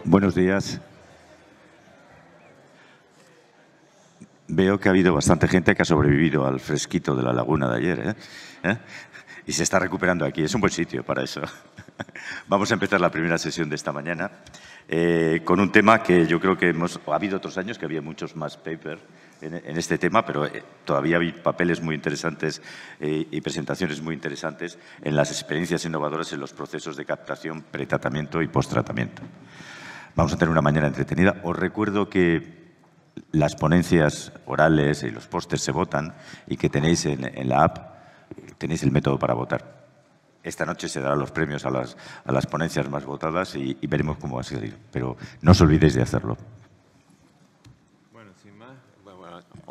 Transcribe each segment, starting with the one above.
Buenos días. Veo que ha habido bastante gente que ha sobrevivido al fresquito de la laguna de ayer, y se está recuperando aquí. Es un buen sitio para eso. Vamos a empezar la primera sesión de esta mañana con un tema que yo creo que ha habido otros años que había muchos más papers en este tema, pero todavía hay papeles muy interesantes y presentaciones muy interesantes en las experiencias innovadoras en los procesos de captación, pretratamiento y posttratamiento. Vamos a tener una mañana entretenida. Os recuerdo que las ponencias orales y los pósters se votan y que tenéis en la app, tenéis el método para votar. Esta noche se darán los premios a las ponencias más votadas y veremos cómo va a seguir. Pero no os olvidéis de hacerlo. Bueno, sin más,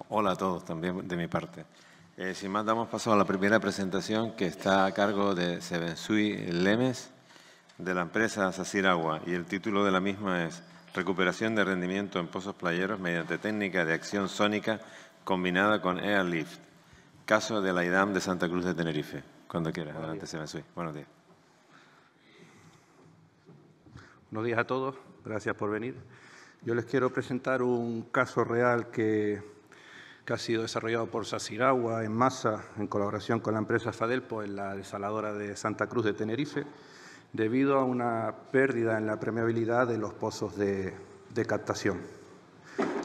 hola a todos también de mi parte. Sin más, damos paso a la primera presentación que está a cargo de Sebensui Lemes, de la empresa Sacir Agua, y el título de la misma es Recuperación de rendimiento en pozos playeros mediante técnica de acción sónica combinada con Airlift. Caso de la IDAM de Santa Cruz de Tenerife. Cuando quieras, adelante, Sebensui. Buenos días. Buenos días a todos, gracias por venir. Yo les quiero presentar un caso real que ha sido desarrollado por Sacir Agua en masa, en colaboración con la empresa Fadelpo, en la desaladora de Santa Cruz de Tenerife, debido a una pérdida en la permeabilidad de los pozos de captación.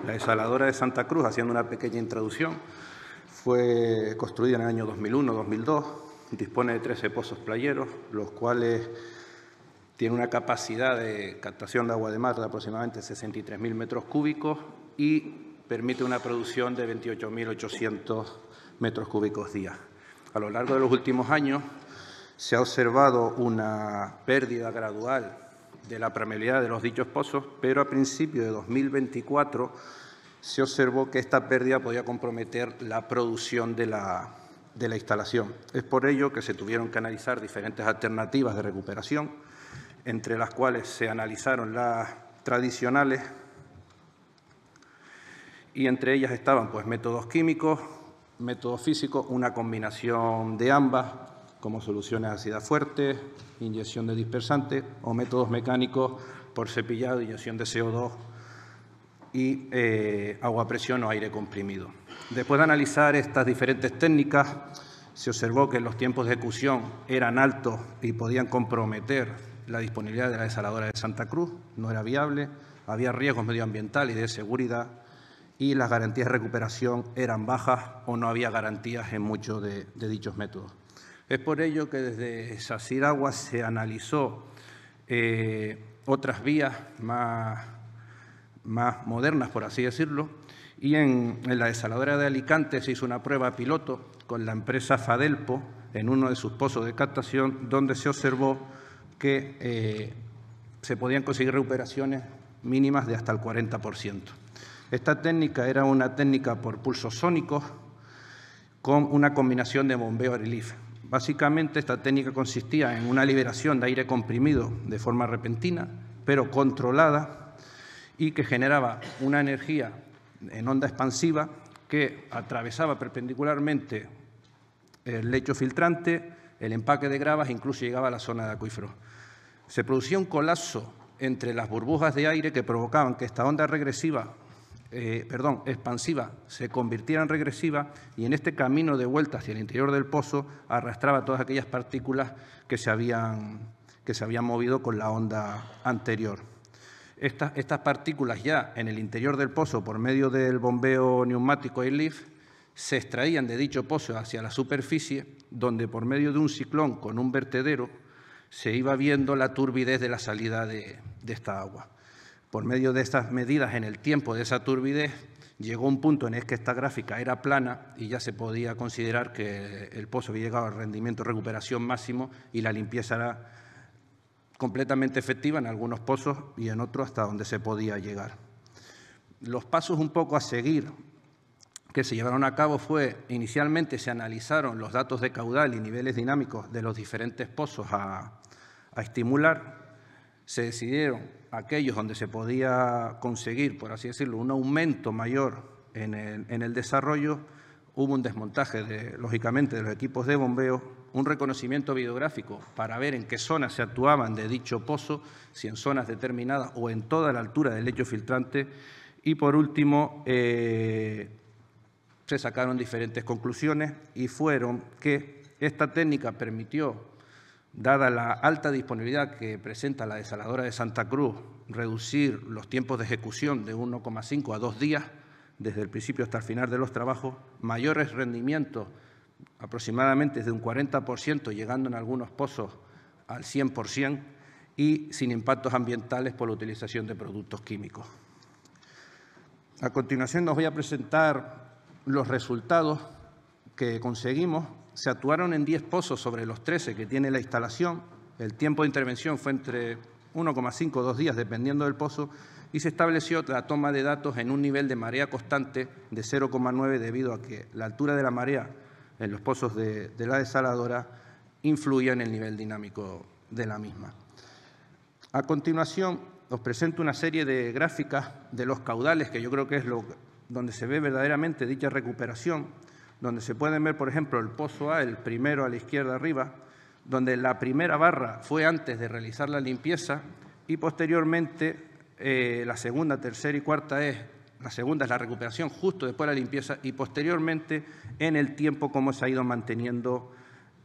La desaladora de Santa Cruz, haciendo una pequeña introducción, fue construida en el año 2001-2002, dispone de 13 pozos playeros, los cuales tienen una capacidad de captación de agua de mar de aproximadamente 63.000 metros cúbicos y permite una producción de 28.800 metros cúbicos día. A lo largo de los últimos años, se ha observado una pérdida gradual de la permeabilidad de los dichos pozos, pero a principios de 2024 se observó que esta pérdida podía comprometer la producción de la instalación. Es por ello que se tuvieron que analizar diferentes alternativas de recuperación, entre las cuales se analizaron las tradicionales y entre ellas estaban pues, métodos químicos, métodos físicos, una combinación de ambas, como soluciones ácidas fuertes, inyección de dispersante o métodos mecánicos por cepillado, inyección de CO2 y agua a presión o aire comprimido. Después de analizar estas diferentes técnicas, se observó que los tiempos de ejecución eran altos y podían comprometer la disponibilidad de la desaladora de Santa Cruz, no era viable, había riesgos medioambientales y de seguridad y las garantías de recuperación eran bajas o no había garantías en muchos de dichos métodos. Es por ello que desde Sacir Agua se analizó otras vías más modernas, por así decirlo, y en la desaladora de Alicante se hizo una prueba piloto con la empresa Fadelpo en uno de sus pozos de captación, donde se observó que se podían conseguir recuperaciones mínimas de hasta el 40%. Esta técnica era una técnica por pulsos sónicos con una combinación de bombeo Airlift. Básicamente, esta técnica consistía en una liberación de aire comprimido de forma repentina, pero controlada, y que generaba una energía en onda expansiva que atravesaba perpendicularmente el lecho filtrante, el empaque de gravas e incluso llegaba a la zona de acuíferos. Se producía un colapso entre las burbujas de aire que provocaban que esta onda expansiva se convirtiera en regresiva y en este camino de vuelta hacia el interior del pozo arrastraba todas aquellas partículas que se habían movido con la onda anterior. Estas partículas ya en el interior del pozo, por medio del bombeo neumático Airlift, se extraían de dicho pozo hacia la superficie, donde por medio de un ciclón con un vertedero se iba viendo la turbidez de la salida de esta agua. Por medio de estas medidas en el tiempo de esa turbidez, llegó un punto en el que esta gráfica era plana y ya se podía considerar que el pozo había llegado al rendimiento de recuperación máximo y la limpieza era completamente efectiva en algunos pozos y en otros hasta donde se podía llegar. Los pasos un poco a seguir que se llevaron a cabo fue, inicialmente se analizaron los datos de caudal y niveles dinámicos de los diferentes pozos a estimular. Se decidieron aquellos donde se podía conseguir, por así decirlo, un aumento mayor en el desarrollo. Hubo un desmontaje, lógicamente, de los equipos de bombeo, un reconocimiento videográfico para ver en qué zonas se actuaban de dicho pozo, si en zonas determinadas o en toda la altura del lecho filtrante. Y, por último, se sacaron diferentes conclusiones y fueron que esta técnica permitió, dada la alta disponibilidad que presenta la desaladora de Santa Cruz, reducir los tiempos de ejecución de 1,5 a 2 días, desde el principio hasta el final de los trabajos, mayores rendimientos, aproximadamente de un 40%, llegando en algunos pozos al 100%, y sin impactos ambientales por la utilización de productos químicos. A continuación os voy a presentar los resultados que conseguimos. Se actuaron en 10 pozos sobre los 13 que tiene la instalación. El tiempo de intervención fue entre 1,5 o 2 días, dependiendo del pozo, y se estableció la toma de datos en un nivel de marea constante de 0,9 debido a que la altura de la marea en los pozos de la desaladora influía en el nivel dinámico de la misma. A continuación, os presento una serie de gráficas de los caudales, que yo creo que es donde se ve verdaderamente dicha recuperación, donde se pueden ver, por ejemplo, el pozo A, el primero a la izquierda arriba, donde la primera barra fue antes de realizar la limpieza y posteriormente la segunda, tercera y cuarta la segunda es la recuperación justo después de la limpieza y posteriormente en el tiempo cómo se ha ido manteniendo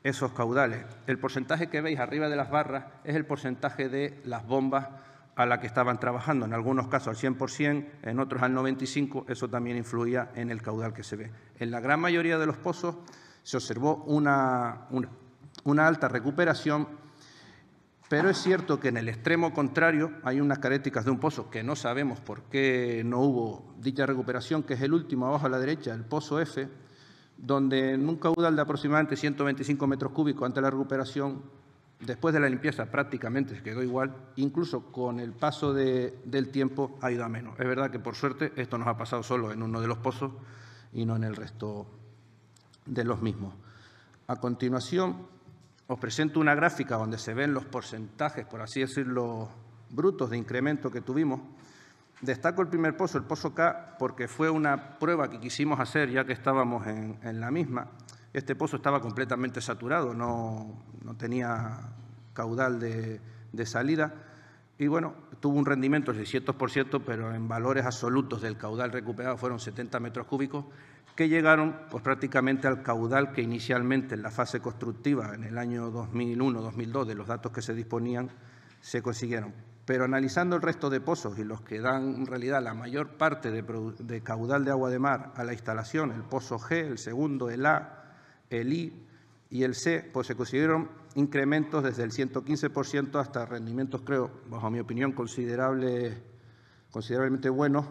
esos caudales. El porcentaje que veis arriba de las barras es el porcentaje de las bombas a la que estaban trabajando, en algunos casos al 100%, en otros al 95%, eso también influía en el caudal que se ve. En la gran mayoría de los pozos se observó una alta recuperación, pero es cierto que en el extremo contrario hay unas características de un pozo que no sabemos por qué no hubo dicha recuperación, que es el último abajo a la derecha, el pozo F, donde en un caudal de aproximadamente 125 metros cúbicos antes de la recuperación, después de la limpieza prácticamente se quedó igual, incluso con el paso del tiempo ha ido a menos. Es verdad que por suerte esto nos ha pasado solo en uno de los pozos y no en el resto de los mismos. A continuación os presento una gráfica donde se ven los porcentajes, por así decirlo, brutos de incremento que tuvimos. Destaco el primer pozo, el pozo K, porque fue una prueba que quisimos hacer ya que estábamos en la misma. Este pozo estaba completamente saturado, no tenía caudal de salida y, bueno, tuvo un rendimiento del 600%, pero en valores absolutos del caudal recuperado fueron 70 metros cúbicos, que llegaron pues, prácticamente al caudal que inicialmente en la fase constructiva, en el año 2001-2002, de los datos que se disponían, se consiguieron. Pero analizando el resto de pozos y los que dan en realidad la mayor parte de caudal de agua de mar a la instalación, el pozo G, el segundo, el A, el I y el C, pues se consiguieron incrementos desde el 115% hasta rendimientos, creo, bajo mi opinión, considerablemente buenos,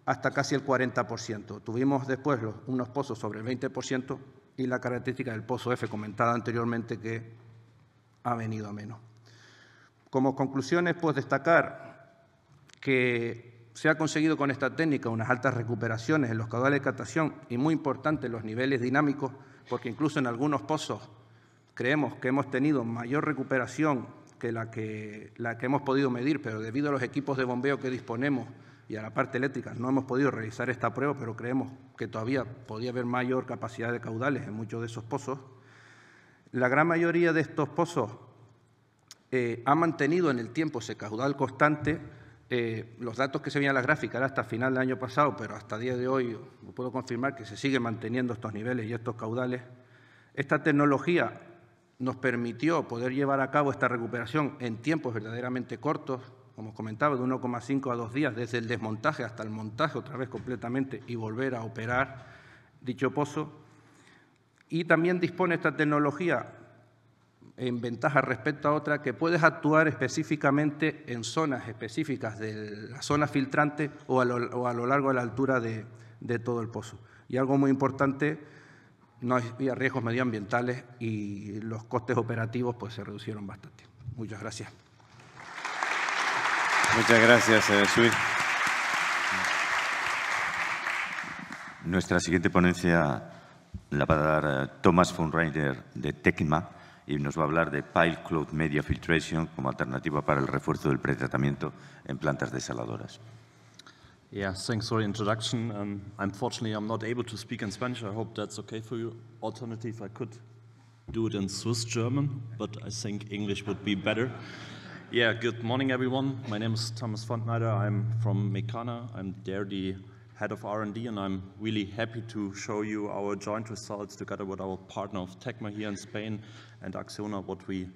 hasta casi el 40%. Tuvimos después unos pozos sobre el 20% y la característica del pozo F comentada anteriormente que ha venido a menos. Como conclusiones, pues destacar que se ha conseguido con esta técnica unas altas recuperaciones en los caudales de captación y muy importante los niveles dinámicos, porque incluso en algunos pozos creemos que hemos tenido mayor recuperación que la que hemos podido medir, pero debido a los equipos de bombeo que disponemos y a la parte eléctrica no hemos podido realizar esta prueba, pero creemos que todavía podía haber mayor capacidad de caudales en muchos de esos pozos. La gran mayoría de estos pozos ha mantenido en el tiempo ese caudal constante. Los datos que se veían en la gráfica eran hasta final del año pasado, pero hasta el día de hoy puedo confirmar que se siguen manteniendo estos niveles y estos caudales. Esta tecnología nos permitió poder llevar a cabo esta recuperación en tiempos verdaderamente cortos, como comentaba, de 1,5 a 2 días, desde el desmontaje hasta el montaje otra vez completamente y volver a operar dicho pozo. Y también dispone esta tecnología en ventaja respecto a otra, que puedes actuar específicamente en zonas específicas de la zona filtrante o a lo largo de la altura de todo el pozo. Y algo muy importante, no había riesgos medioambientales y los costes operativos pues, se reducieron bastante. Muchas gracias. Muchas gracias, Sui. Nuestra siguiente ponencia la va a dar Thomas von Reiner de Tecma y nos va a hablar de Pile Cloud Media Filtration como alternativa para el refuerzo del pretratamiento en plantas desaladoras. Yeah, thanks for the introduction. Unfortunately, I'm not able to speak in Spanish. I hope that's okay for you. Alternative, I could do it in Swiss German, but I think English would be better. Yeah, good morning, everyone. My name is Thomas von Reiner. I'm from Mecana. I'm there the head of R&D, and I'm really happy to show you our joint results together with our partner of Tecma here in Spain and Acciona, what we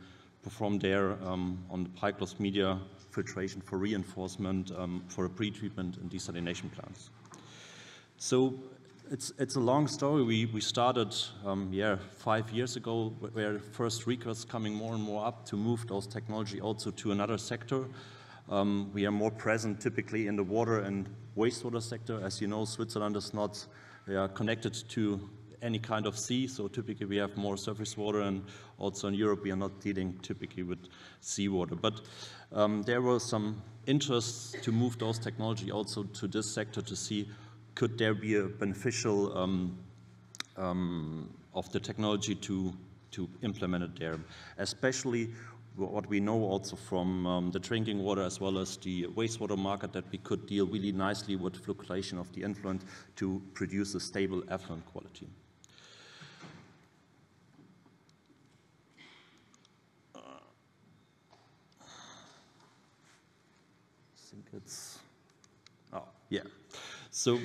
performed there on the Pile Cloud Media filtration for reinforcement for a pre-treatment and desalination plants. So it's a long story. We started 5 years ago, where first requests coming more and more up to move those technology also to another sector. We are more present typically in the water and wastewater sector. As you know, Switzerland is not connected to any kind of sea, so typically we have more surface water, and also in Europe we are not dealing typically with seawater. But there was some interest to move those technology also to this sector to see could there be a beneficial of the technology to implement it there, especially what we know also from the drinking water as well as the wastewater market, that we could deal really nicely with fluctuation of the effluent to produce a stable effluent quality. I think it's, So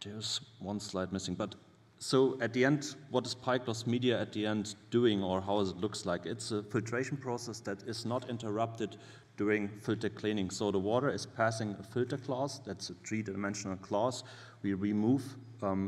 there's one slide missing, but so at the end, what is Pile Cloud Media at the end doing, or how it looks like? It's a filtration process that is not interrupted during filter cleaning. So the water is passing a filter class, that's a 3-dimensional class. We remove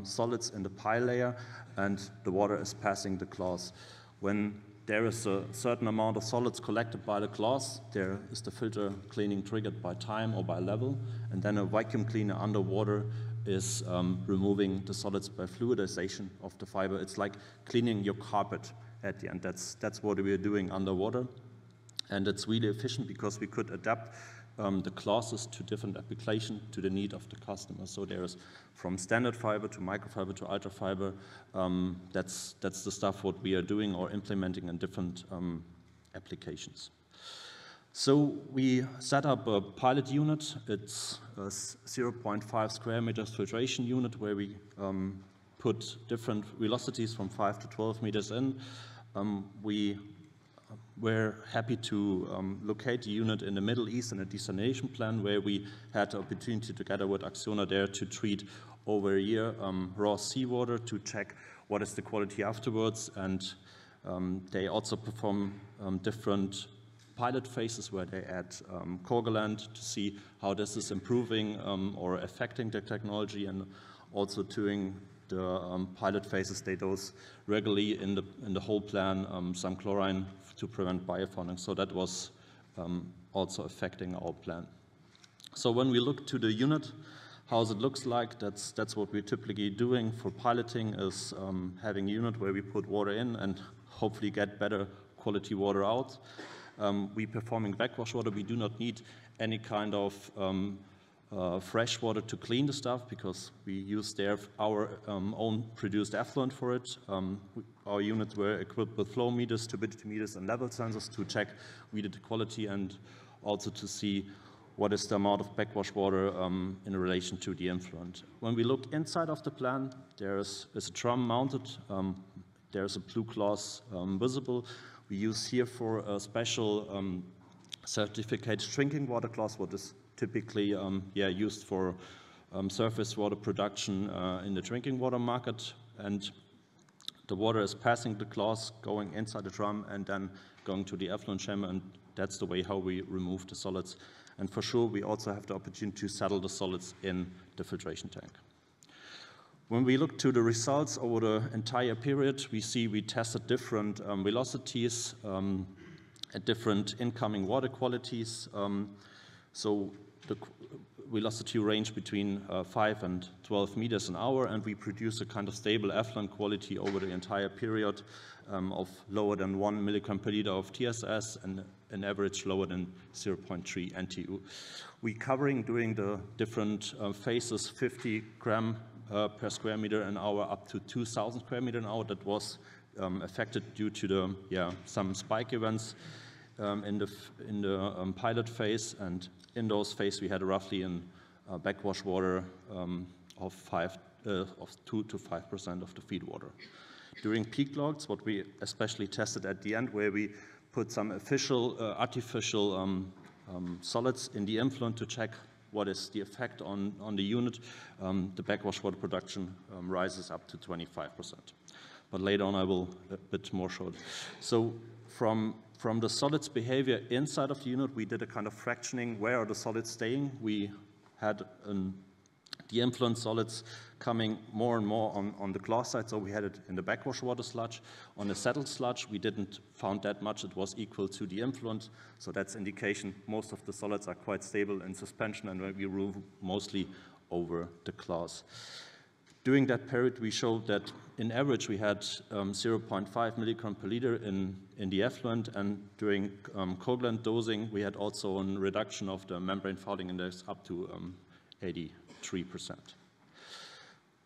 solids in the pile layer, and the water is passing the class. When there is a certain amount of solids collected by the class, there is the filter cleaning triggered by time or by level, and then a vacuum cleaner underwater is removing the solids by fluidization of the fiber. It's like cleaning your carpet at the end. That's what we are doing underwater. And it's really efficient because we could adapt the classes to different application to the need of the customer. So there's from standard fiber to microfiber to ultra fiber. That's the stuff what we are doing or implementing in different applications. So we set up a pilot unit. It's a 0.5 square meters filtration unit where we put different velocities from 5 to 12 meters in. We were happy to locate the unit in the Middle East in a desalination plant where we had the opportunity together with Acciona there to treat over a year raw seawater to check what is the quality afterwards. And they also perform different pilot phases where they add coagulant to see how this is improving or affecting the technology, and also during the pilot phases they dose regularly in the whole plan some chlorine to prevent biofouling. So that was also affecting our plan. So when we look to the unit, how it looks like, that's what we're typically doing for piloting, is having a unit where we put water in and hopefully get better quality water out. We performing backwash water. We do not need any kind of fresh water to clean the stuff because we use there our own produced effluent for it. Our units were equipped with flow meters, turbidity meters, and level sensors to check really the quality and also to see what is the amount of backwash water in relation to the effluent. When we look inside of the plant, there is a drum mounted. There's a blue class visible. We use here for a special certificated drinking water class, what is typically used for surface water production in the drinking water market. And the water is passing the class, going inside the drum, and then going to the effluent chamber, and that's the way how we remove the solids. And for sure, we also have the opportunity to settle the solids in the filtration tank. When we look to the results over the entire period, we see we tested different velocities at different incoming water qualities. So the velocity range between 5 and 12 meters an hour, and we produce a kind of stable effluent quality over the entire period of lower than 1 milligram per liter of TSS and an average lower than 0.3 NTU. We covering during the different phases 50 gram per square meter an hour up to 2,000 square meter an hour. That was affected due to the some spike events in the pilot phase, and in those phases we had roughly a backwash water of 2 to 5% of the feed water. During peak logs, what we especially tested at the end, where we put some artificial solids in the influent to check what is the effect on the unit, the backwash water production rises up to 25%. But later on I will a bit more show it. So from the solids behavior inside of the unit, we did a kind of fractioning. Where are the solids staying? We had the influent solids coming more and more on the glass side, so we had it in the backwash water sludge. On the settled sludge, we didn't found that much. It was equal to the influent, so that's indication most of the solids are quite stable in suspension, and we remove mostly over the glass. During that period, we showed that in average we had 0.5 milligram per liter in the effluent, and during coagulant dosing, we had also a reduction of the membrane fouling index up to 83%.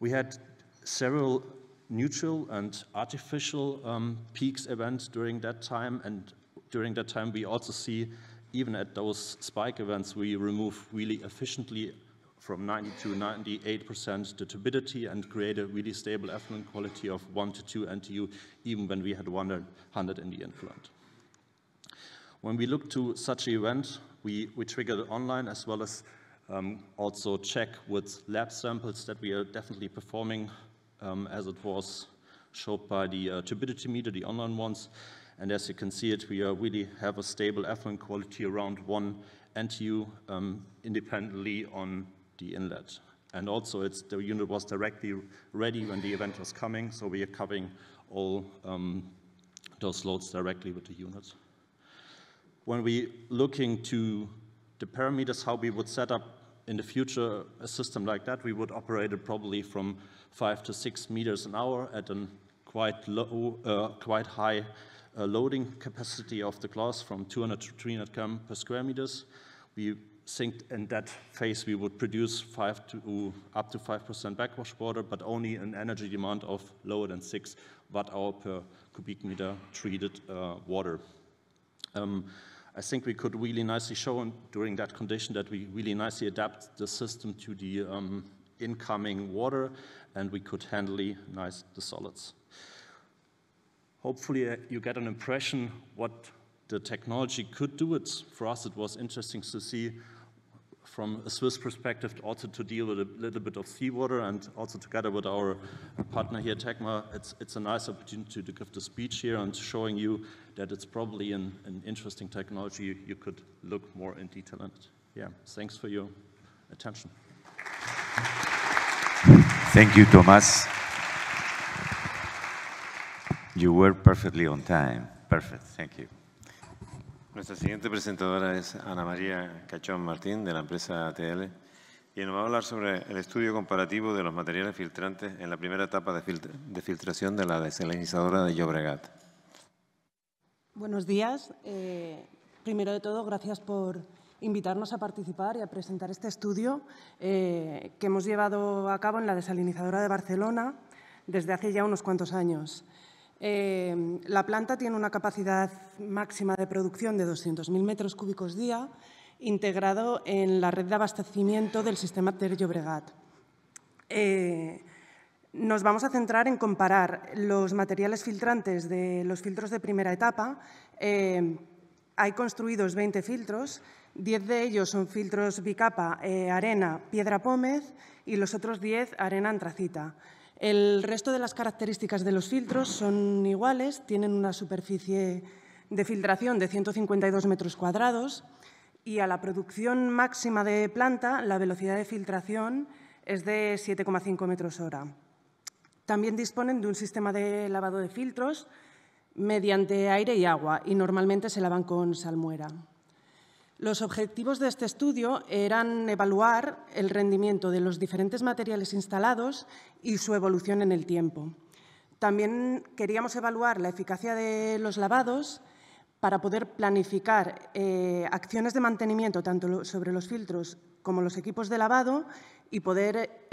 We had several neutral and artificial peaks events during that time, and during that time we also see, even at those spike events, we remove really efficiently from 90 to 98% the turbidity and create a really stable effluent quality of 1 to 2 NTU, even when we had 100 in the influent. When we look to such an event, we triggered it online, as well as also check with lab samples that we are definitely performing, as it was showed by the turbidity meter, the online ones. And as you can see it, we really have a stable effluent quality around 1 NTU independently on the inlet. And also the unit was directly ready when the event was coming, so we are covering all those loads directly with the unit. When we looking to the parameters, how we would set up in the future a system like that, we would operate it probably from 5 to 6 meters an hour at a quite high loading capacity of the glass from 200 to 300 gram per square meters. We think in that phase we would produce up to 5% backwash water, but only an energy demand of lower than 6 watt-hour per cubic meter treated water. I think we could really nicely show during that condition that we really nicely adapt the system to the incoming water, and we could handle the solids. Hopefully you get an impression what the technology could do. For us it was interesting to see from a Swiss perspective also to deal with a little bit of seawater, and also together with our partner here, Tecma, it's a nice opportunity to give the speech here and showing you that it's probably an interesting technology. You could look more in detail on it. Yeah, thanks for your attention. Thank you, Thomas. You were perfectly on time. Perfect, thank you. Nuestra siguiente presentadora es Ana María Cachón Martín, de la empresa ATL, y nos va a hablar sobre el estudio comparativo de los materiales filtrantes en la primera etapa de filtración de la desalinizadora de Llobregat. Buenos días. Primero de todo, gracias por invitarnos a participar y a presentar este estudio que hemos llevado a cabo en la desalinizadora de Barcelona desde hace ya unos cuantos años. La planta tiene una capacidad máxima de producción de 200.000 metros cúbicos día, integrado en la red de abastecimiento del sistema Ter Llobregat. Nos vamos a centrar en comparar los materiales filtrantes de los filtros de primera etapa. Hay construidos 20 filtros, 10 de ellos son filtros bicapa, arena, piedra pómez, y los otros 10 arena antracita. El resto de las características de los filtros son iguales, tienen una superficie de filtración de 152 metros cuadrados y a la producción máxima de planta la velocidad de filtración es de 7,5 metros hora. También disponen de un sistema de lavado de filtros mediante aire y agua y normalmente se lavan con salmuera. Los objetivos de este estudio eran evaluar el rendimiento de los diferentes materiales instalados y su evolución en el tiempo. También queríamos evaluar la eficacia de los lavados para poder planificar acciones de mantenimiento tanto sobre los filtros como los equipos de lavado y poder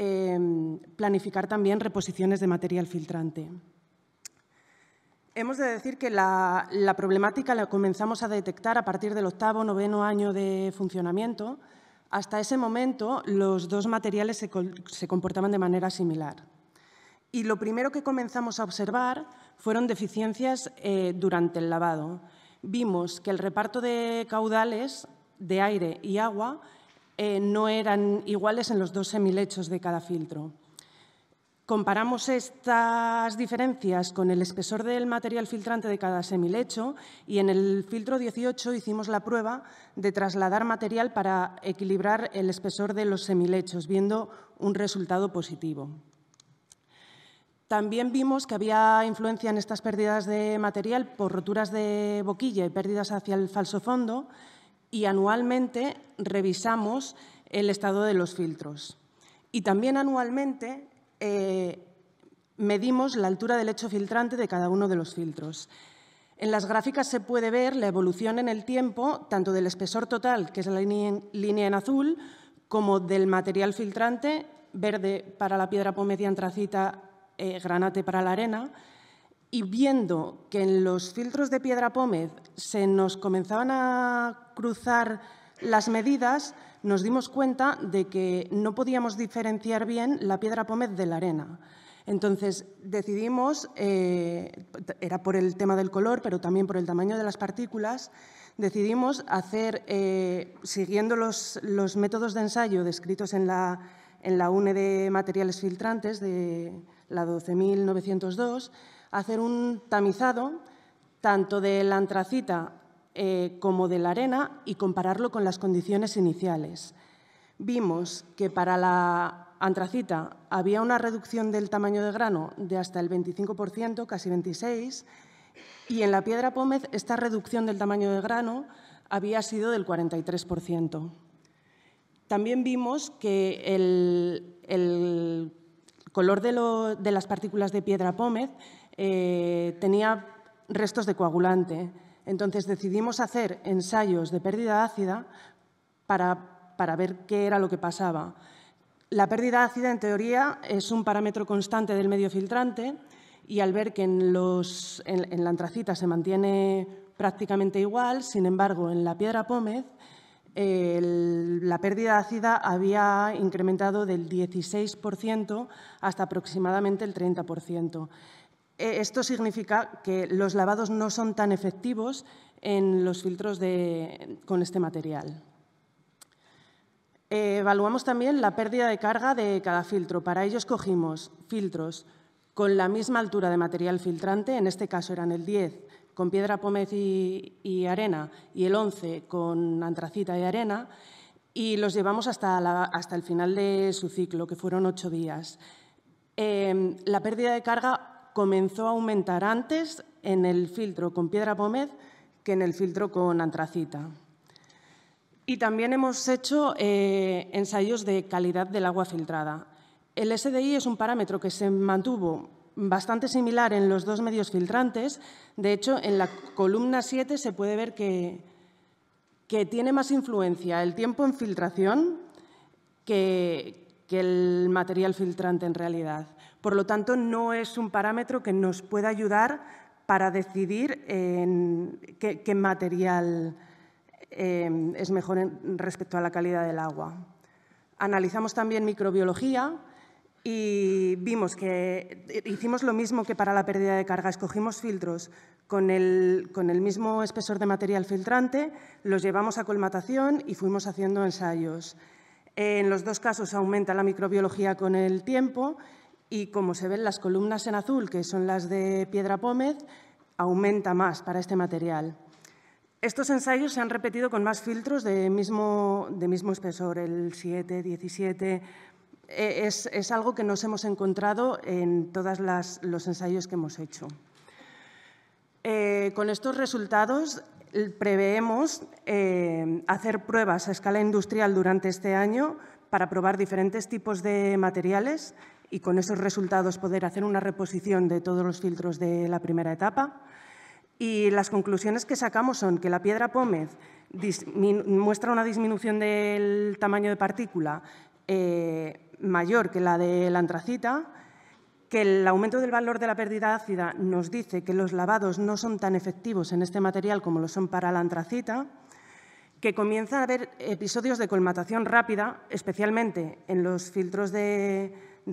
planificar también reposiciones de material filtrante. Hemos de decir que la problemática la comenzamos a detectar a partir del 8º o 9º año de funcionamiento. Hasta ese momento, los dos materiales se comportaban de manera similar. Y lo primero que comenzamos a observar fueron deficiencias durante el lavado. Vimos que el reparto de caudales de aire y agua no eran iguales en los dos semilechos de cada filtro. Comparamos estas diferencias con el espesor del material filtrante de cada semilecho y en el filtro 18 hicimos la prueba de trasladar material para equilibrar el espesor de los semilechos, viendo un resultado positivo. También vimos que había influencia en estas pérdidas de material por roturas de boquilla y pérdidas hacia el falso fondo y anualmente revisamos el estado de los filtros. Y también anualmente medimos la altura del lecho filtrante de cada uno de los filtros. En las gráficas se puede ver la evolución en el tiempo tanto del espesor total, que es la línea en azul, como del material filtrante, verde para la piedra pómez y antracita, granate para la arena, y viendo que en los filtros de piedra pómez se nos comenzaban a cruzar las medidas, nos dimos cuenta de que no podíamos diferenciar bien la piedra pómez de la arena. Entonces, decidimos, era por el tema del color, pero también por el tamaño de las partículas, decidimos hacer, siguiendo los métodos de ensayo descritos en la UNE de materiales filtrantes, de la 12.902, hacer un tamizado tanto de la antracita como de la arena y compararlo con las condiciones iniciales. Vimos que para la antracita había una reducción del tamaño de grano de hasta el 25%, casi 26%, y en la piedra pómez esta reducción del tamaño de grano había sido del 43%. También vimos que el color de las partículas de piedra pómez tenía restos de coagulante. Entonces, decidimos hacer ensayos de pérdida ácida para ver qué era lo que pasaba. La pérdida ácida, en teoría, es un parámetro constante del medio filtrante y al ver que en la antracita se mantiene prácticamente igual, sin embargo, en la piedra pómez, la pérdida ácida había incrementado del 16% hasta aproximadamente el 30%. Esto significa que los lavados no son tan efectivos en los filtros con este material. Evaluamos también la pérdida de carga de cada filtro. Para ello escogimos filtros con la misma altura de material filtrante, en este caso eran el 10 con piedra pómez y arena y el 11 con antracita y arena, y los llevamos hasta el final de su ciclo, que fueron 8 días. La pérdida de carga comenzó a aumentar antes en el filtro con piedra pómez que en el filtro con antracita. Y también hemos hecho ensayos de calidad del agua filtrada. El SDI es un parámetro que se mantuvo bastante similar en los dos medios filtrantes. De hecho, en la columna 7 se puede ver que tiene más influencia el tiempo en filtración que el material filtrante en realidad. Por lo tanto, no es un parámetro que nos pueda ayudar para decidir qué material es mejor respecto a la calidad del agua. Analizamos también microbiología y vimos que hicimos lo mismo que para la pérdida de carga. Escogimos filtros con el mismo espesor de material filtrante, los llevamos a colmatación y fuimos haciendo ensayos. En los dos casos aumenta la microbiología con el tiempo y, como se ven las columnas en azul, que son las de piedra pómez, aumenta más para este material. Estos ensayos se han repetido con más filtros de mismo espesor, el 7, 17. Es algo que nos hemos encontrado en todos los ensayos que hemos hecho. Con estos resultados preveemos hacer pruebas a escala industrial durante este año para probar diferentes tipos de materiales y con esos resultados poder hacer una reposición de todos los filtros de la primera etapa. Y las conclusiones que sacamos son que la piedra pómez muestra una disminución del tamaño de partícula mayor que la de la antracita, que el aumento del valor de la pérdida ácida nos dice que los lavados no son tan efectivos en este material como lo son para la antracita, que comienza a haber episodios de colmatación rápida, especialmente en los filtros de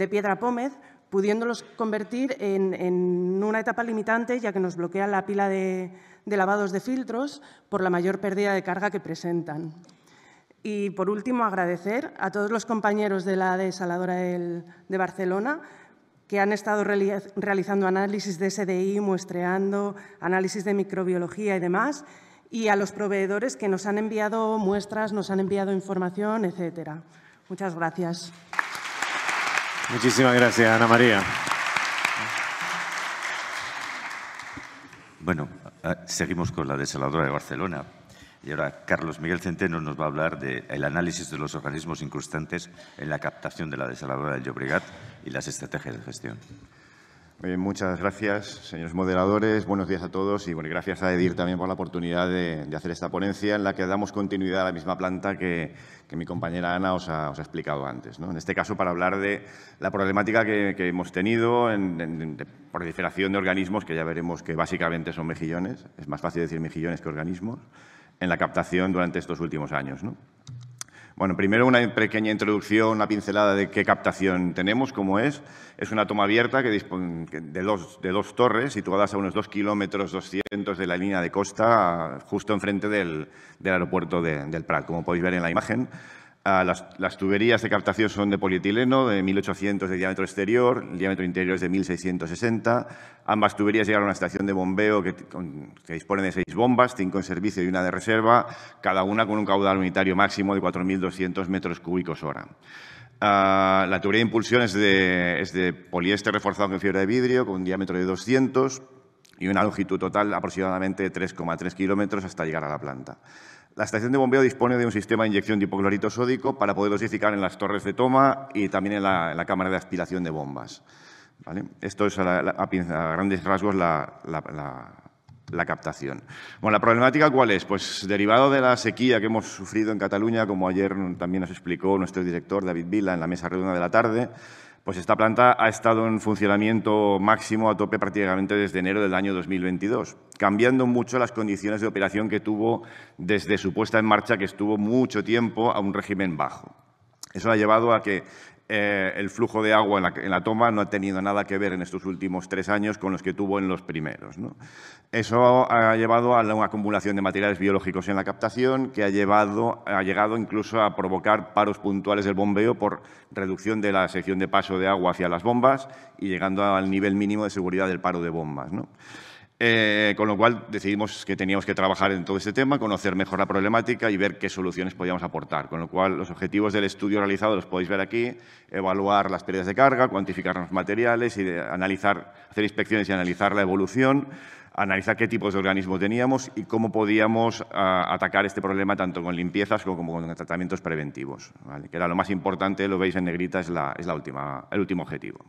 piedra pómez, pudiéndolos convertir en una etapa limitante, ya que nos bloquea la pila de lavados de filtros por la mayor pérdida de carga que presentan. Y, por último, agradecer a todos los compañeros de la desaladora de Barcelona que han estado realizando análisis de SDI, muestreando, análisis de microbiología y demás, y a los proveedores que nos han enviado muestras, nos han enviado información, etcétera. Muchas gracias. Muchísimas gracias, Ana María. Bueno, seguimos con la desaladora de Barcelona. Y ahora Carlos Miguel Centeno nos va a hablar del análisis de los organismos incrustantes en la captación de la desaladora del Llobregat y las estrategias de gestión. Muchas gracias, señores moderadores. Buenos días a todos y gracias a EDIR también por la oportunidad de hacer esta ponencia en la que damos continuidad a la misma planta que mi compañera Ana os ha explicado antes, ¿no? En este caso, para hablar de la problemática que hemos tenido de proliferación de organismos, que ya veremos que básicamente son mejillones, es más fácil decir mejillones que organismos, en la captación durante estos últimos años, ¿no? Bueno, primero una pequeña introducción, una pincelada de qué captación tenemos, cómo es. Es una toma abierta que dispone de dos torres situadas a unos 2,2 kilómetros de la línea de costa, justo enfrente del aeropuerto del Prat, como podéis ver en la imagen. Las tuberías de captación son de polietileno de 1.800 de diámetro exterior, el diámetro interior es de 1.660. Ambas tuberías llegan a una estación de bombeo que dispone de 6 bombas, 5 en servicio y una de reserva, cada una con un caudal unitario máximo de 4.200 metros cúbicos hora. La tubería de impulsión es de poliéster reforzado con fibra de vidrio, con un diámetro de 200 y una longitud total aproximadamente de 3,3 kilómetros hasta llegar a la planta. La estación de bombeo dispone de un sistema de inyección de hipoclorito sódico para poder dosificar en las torres de toma y también en la cámara de aspiración de bombas, ¿vale? Esto es a grandes rasgos la captación. Bueno, ¿la problemática cuál es? Pues derivado de la sequía que hemos sufrido en Cataluña, como ayer también nos explicó nuestro director David Vila en la mesa redonda de la tarde, pues esta planta ha estado en funcionamiento máximo a tope prácticamente desde enero del año 2022, cambiando mucho las condiciones de operación que tuvo desde su puesta en marcha, que estuvo mucho tiempo a un régimen bajo. Eso ha llevado a que el flujo de agua en la toma no ha tenido nada que ver en estos últimos 3 años con los que tuvo en los primeros, ¿no? Eso ha llevado a una acumulación de materiales biológicos en la captación que ha llegado incluso a provocar paros puntuales del bombeo por reducción de la sección de paso de agua hacia las bombas y llegando al nivel mínimo de seguridad del paro de bombas, ¿no? Con lo cual decidimos que teníamos que trabajar en todo este tema, conocer mejor la problemática y ver qué soluciones podíamos aportar. Con lo cual, los objetivos del estudio realizado los podéis ver aquí: evaluar las pérdidas de carga, cuantificar los materiales y hacer inspecciones y analizar la evolución, analizar qué tipos de organismos teníamos y cómo podíamos atacar este problema tanto con limpiezas como con tratamientos preventivos, ¿vale? Que era lo más importante, lo veis en negrita, es el último objetivo.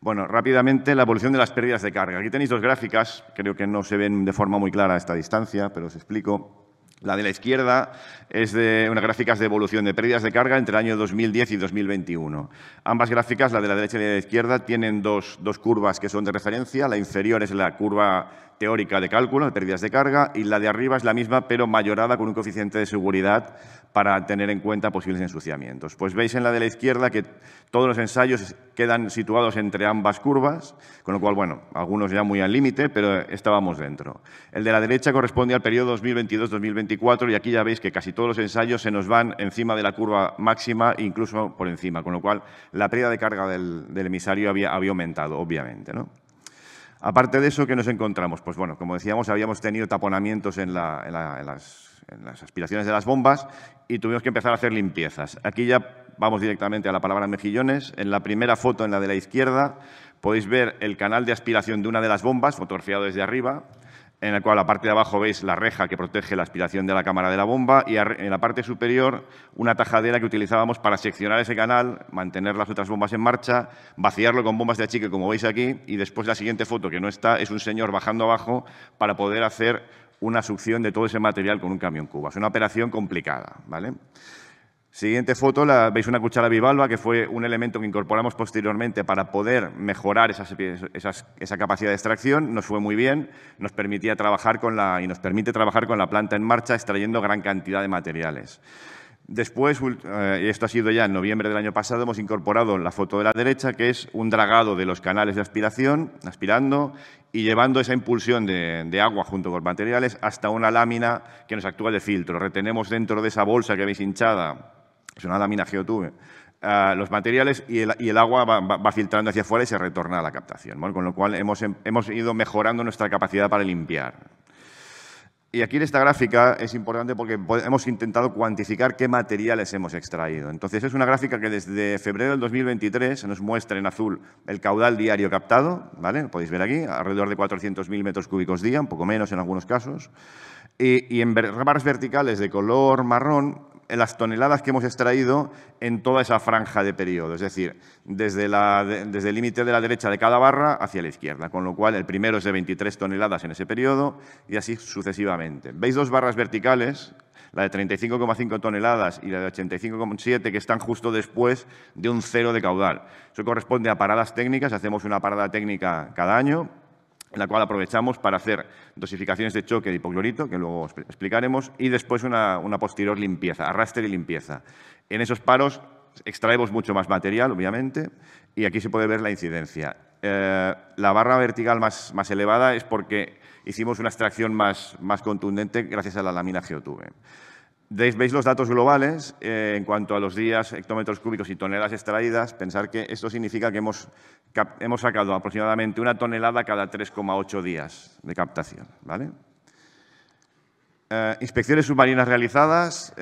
Bueno, rápidamente la evolución de las pérdidas de carga. Aquí tenéis 2 gráficas, creo que no se ven de forma muy clara a esta distancia, pero os explico. La de la izquierda es de unas gráficas de evolución de pérdidas de carga entre el año 2010 y 2021. Ambas gráficas, la de la derecha y la de la izquierda, tienen dos curvas que son de referencia. La inferior es la curva teórica de cálculo de pérdidas de carga y la de arriba es la misma, pero mayorada con un coeficiente de seguridad para tener en cuenta posibles ensuciamientos. Pues veis en la de la izquierda que todos los ensayos quedan situados entre ambas curvas, con lo cual, bueno, algunos ya muy al límite, pero estábamos dentro. El de la derecha corresponde al periodo 2022-2024 y aquí ya veis que casi todos los ensayos se nos van encima de la curva máxima e incluso por encima, con lo cual la pérdida de carga del emisario había aumentado, obviamente, ¿no? Aparte de eso, ¿qué nos encontramos? Pues bueno, como decíamos, habíamos tenido taponamientos en las aspiraciones de las bombas y tuvimos que empezar a hacer limpiezas. Aquí ya vamos directamente a la palabra mejillones. En la primera foto, en la de la izquierda, podéis ver el canal de aspiración de una de las bombas, fotografiado desde arriba. en el cual a la parte de abajo veis la reja que protege la aspiración de la cámara de la bomba y en la parte superior una tajadera que utilizábamos para seccionar ese canal, mantener las otras bombas en marcha, vaciarlo con bombas de achique, como veis aquí, y después la siguiente foto, que no está, es un señor bajando abajo para poder hacer una succión de todo ese material con un camión cuba. Es una operación complicada, ¿vale? Siguiente foto, veis una cuchara bivalva, que fue un elemento que incorporamos posteriormente para poder mejorar esa capacidad de extracción. Nos fue muy bien, nos permitía trabajar y nos permite trabajar con la planta en marcha, extrayendo gran cantidad de materiales. Después, y esto ha sido ya en noviembre del año pasado, hemos incorporado la foto de la derecha, que es un dragado de los canales de aspiración, aspirando y llevando esa impulsión de agua junto con materiales hasta una lámina que nos actúa de filtro. Retenemos dentro de esa bolsa que veis hinchada, es una lámina geotube, los materiales y el agua va filtrando hacia afuera y se retorna a la captación, ¿no? Con lo cual hemos ido mejorando nuestra capacidad para limpiar. Y aquí en esta gráfica es importante porque hemos intentado cuantificar qué materiales hemos extraído. Entonces, es una gráfica que desde febrero del 2023 nos muestra en azul el caudal diario captado, ¿vale? Lo podéis ver aquí, alrededor de 400.000 metros cúbicos día, un poco menos en algunos casos. Y en barras verticales de color marrón, en las toneladas que hemos extraído en toda esa franja de periodo, es decir, desde el límite de la derecha de cada barra hacia la izquierda, con lo cual el primero es de 23 toneladas en ese periodo y así sucesivamente. ¿Veis dos barras verticales? La de 35,5 toneladas y la de 85,7, que están justo después de un cero de caudal. Eso corresponde a paradas técnicas, hacemos una parada técnica cada año, en la cual aprovechamos para hacer dosificaciones de choque de hipoclorito, que luego explicaremos, y después una posterior limpieza, arrastre y limpieza. En esos paros extraemos mucho más material, obviamente, y aquí se puede ver la incidencia. La barra vertical más elevada es porque hicimos una extracción más contundente gracias a la lámina geotube. Veis los datos globales en cuanto a los días, hectómetros cúbicos y toneladas extraídas. Pensar que esto significa que hemos sacado aproximadamente 1 tonelada cada 3,8 días de captación, ¿vale? Inspecciones submarinas realizadas.